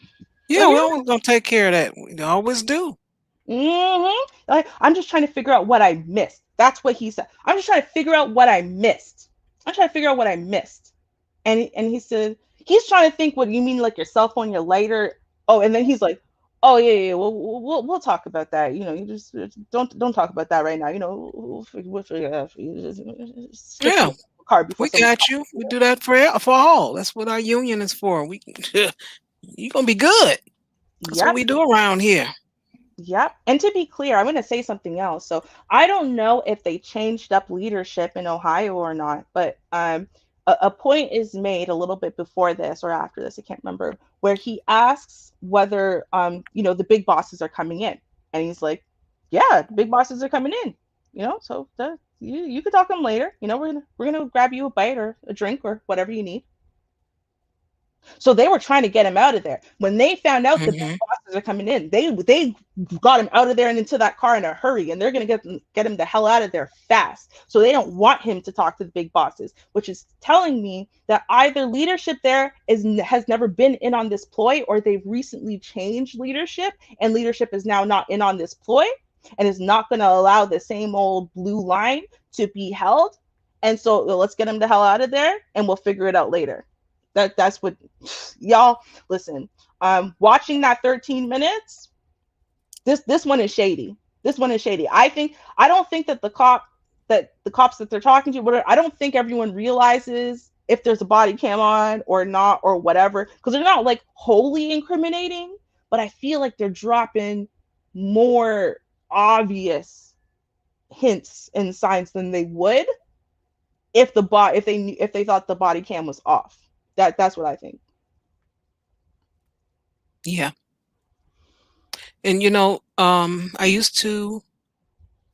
Yeah, we're always gonna take care of that. We always do. I'm just trying to figure out what I missed. That's what he said. I'm just trying to figure out what I missed. And he said he's trying to think what you mean, like your cell phone, your lighter. Oh, and then he's like, "Oh yeah. We'll talk about that. You know, you just don't talk about that right now. You know, we'll figure it out for you." Yeah, car before we got you. We do that for all. That's what our union is for. We you're gonna be good. That's what we do around here. Yep. And to be clear, I'm going to say something else. So I don't know if they changed up leadership in Ohio or not, but a point is made a little bit before this or after this, I can't remember, where he asks whether the big bosses are coming in, and he's like, "Yeah, the big bosses are coming in." So you could talk to them later. We're gonna grab you a bite or a drink or whatever you need. So they were trying to get him out of there. When they found out the big bosses are coming in, they got him out of there and into that car in a hurry, and they're going to get him the hell out of there fast. So they don't want him to talk to the big bosses, which is telling me that either leadership there has never been in on this ploy, or they've recently changed leadership, and leadership is now not in on this ploy and is not going to allow the same old blue line to be held. And so let's get him the hell out of there, and we'll figure it out later. That's what y'all listen. Watching that 13 minutes, this one is shady. This one is shady. I don't think that the cops that they're talking to, I don't think everyone realizes if there's a body cam on or not or whatever, because they're not like wholly incriminating, but I feel like they're dropping more obvious hints and signs than they would if they thought the body cam was off. That's what I think. Yeah. And I used to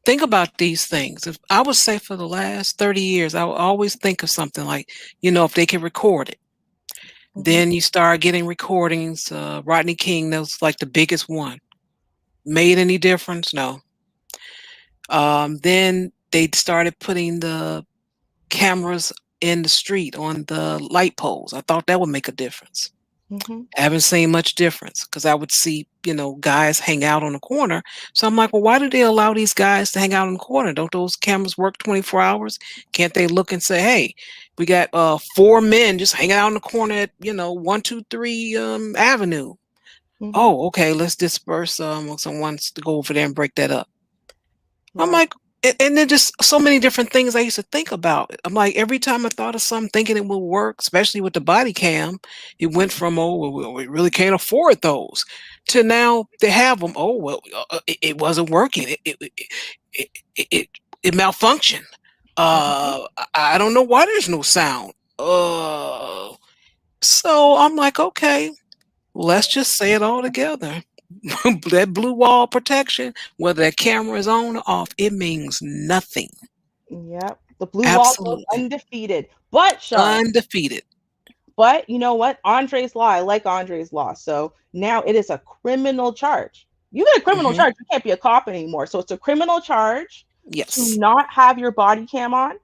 think about these things. If I would say for the last 30 years, I would always think of something like, if they can record it. Then you start getting recordings. Rodney King, that was like the biggest one. Made any difference? No. Then they started putting the cameras in the street on the light poles. I thought that would make a difference. I haven't seen much difference, because I would see, guys hang out on the corner. So I'm like, well, why do they allow these guys to hang out on the corner? Don't those cameras work 24 hours? Can't they look and say, hey, we got 4 men just hanging out on the corner at, 123 Avenue. Oh, okay, let's disperse someone to go over there and break that up. I'm like, and then just so many different things I used to think about. I'm like, every time I thought of something thinking it would work, especially with the body cam, it went from, we really can't afford those, to now they have them. Oh, well, it wasn't working. It malfunctioned. I don't know why there's no sound. So I'm like, okay, let's just say it all together. That blue wall protection, whether that camera is on or off, it means nothing. Yep. The blue wall goes undefeated. But Sean, undefeated. But you know what? Andre's Law, I like Andre's Law. So now it is a criminal charge. You get a criminal charge, you can't be a cop anymore. So it's a criminal charge to not have your body cam on,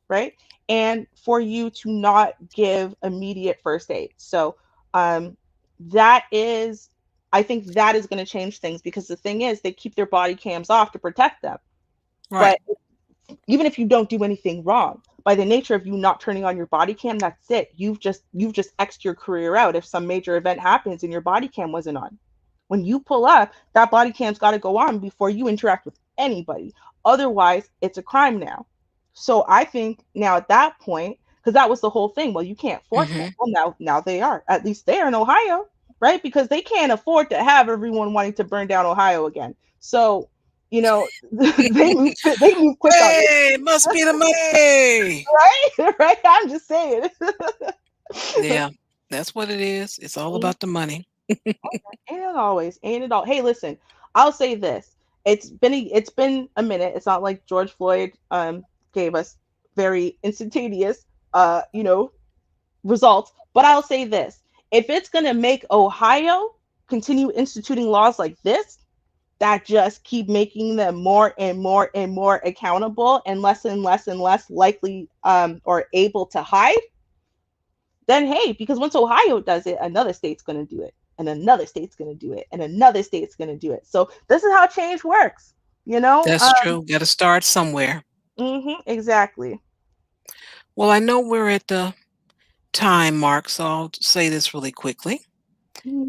right? And for you to not give immediate first aid. So I think that is going to change things, because the thing is, they keep their body cams off to protect them. Right. But even if you don't do anything wrong, by the nature of you not turning on your body cam, that's it. You've just X'd your career out if some major event happens and your body cam wasn't on. When you pull up, that body cam's got to go on before you interact with anybody. Otherwise, it's a crime now. So I think now at that point, because that was the whole thing. Well, you can't force them. Well, now they are. At least they are in Ohio, right? Because they can't afford to have everyone wanting to burn down Ohio again. So, they move quick. Hey, it must be the money. Right? I'm just saying. Yeah, that's what it is. It's all about the money. Ain't it always? Ain't it all? Hey, listen, I'll say this. It's been a minute. It's not like George Floyd gave us very instantaneous results. But I'll say this. If it's gonna make Ohio continue instituting laws like this that just keep making them more and more and more accountable and less likely or able to hide, then hey, because once Ohio does it, another state's going to do it, and another state's going to do it, and another state's going to do it. So this is how change works, That's true. Got to start somewhere. Exactly. Well, I know we're at the time mark, so I'll say this really quickly.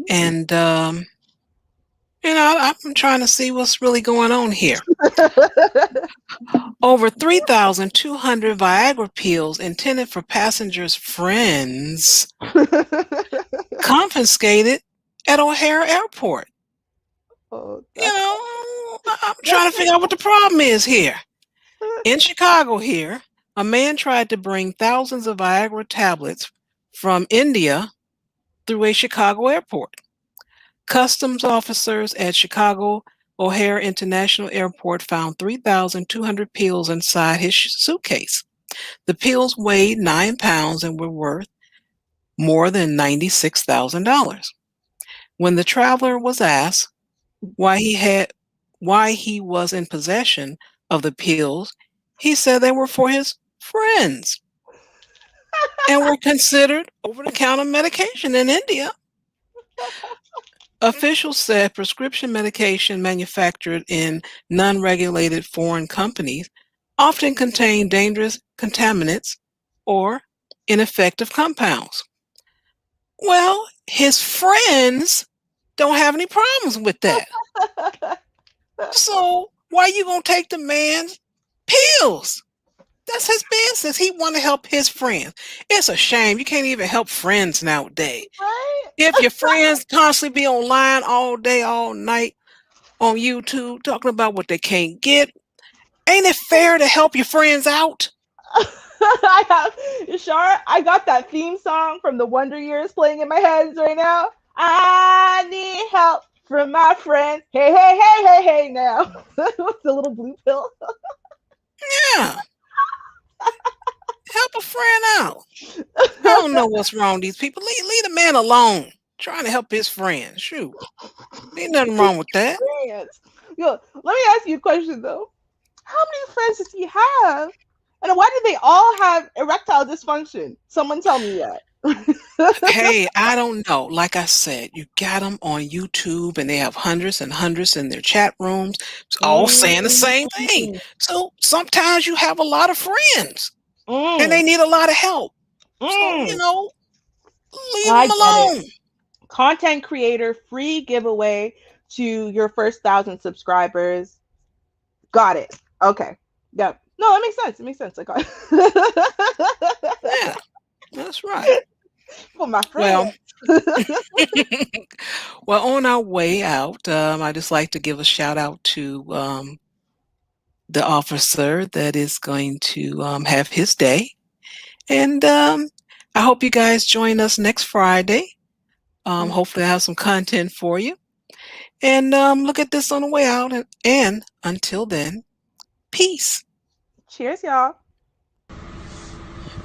And I'm trying to see what's really going on here. Over 3,200 Viagra pills intended for passengers' friends confiscated at O'Hare Airport. Oh, you know, I'm trying to figure out what the problem is here. In Chicago here, a man tried to bring thousands of Viagra tablets from India through a Chicago airport. Customs officers at Chicago O'Hare International Airport found 3,200 pills inside his suitcase. The pills weighed 9 pounds and were worth more than $96,000. When the traveler was asked why he was in possession of the pills, he said they were for his friends and were considered over-the-counter medication in India. Officials said prescription medication manufactured in non-regulated foreign companies often contain dangerous contaminants or ineffective compounds. Well, his friends don't have any problems with that. So why you gonna take the man's pills? That's his business. He want to help his friends. It's a shame you can't even help friends nowadays. Right? If your friends constantly be online all day, all night on YouTube talking about what they can't get, ain't it fair to help your friends out? I got that theme song from the Wonder Years playing in my head right now. I need help from my friends. Hey, hey, hey, hey, hey now. The little blue pill. Yeah. Help a friend out. I don't know what's wrong with these people. Leave the man alone. Trying to help his friends. Shoot. Ain't nothing wrong with that. Yo, let me ask you a question though. How many friends does he have? And why do they all have erectile dysfunction? Someone tell me that. Hey, I don't know. Like I said, you got them on YouTube and they have hundreds and hundreds in their chat rooms, all saying the same thing. So sometimes you have a lot of friends and they need a lot of help. So, you know, leave them alone. Content creator free giveaway to your first 1,000 subscribers. Got it. Okay. Yep. No, it makes sense. It makes sense. I got it. Yeah, that's right. For my friends. Well, on our way out, I just like to give a shout out to the officer that is going to have his day. And I hope you guys join us next Friday. Hopefully I have some content for you. And look at this on the way out. And until then, peace. Cheers, y'all.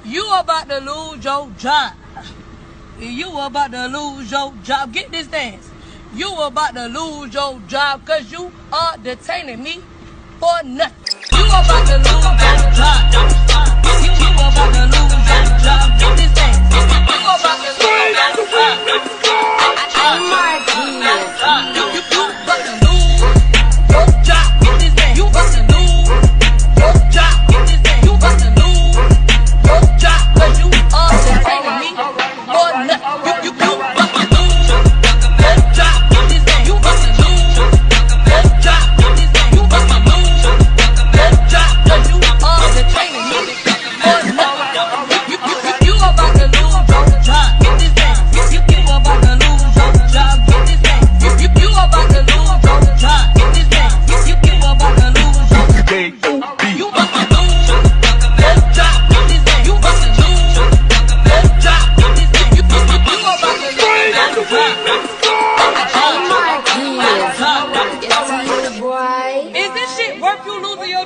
You about to lose your job. You about to lose your job. Get this dance. You about to lose your job because you are detaining me for nothing. You about to lose your job. You about to lose your job. Get this dance. You about to lose your job.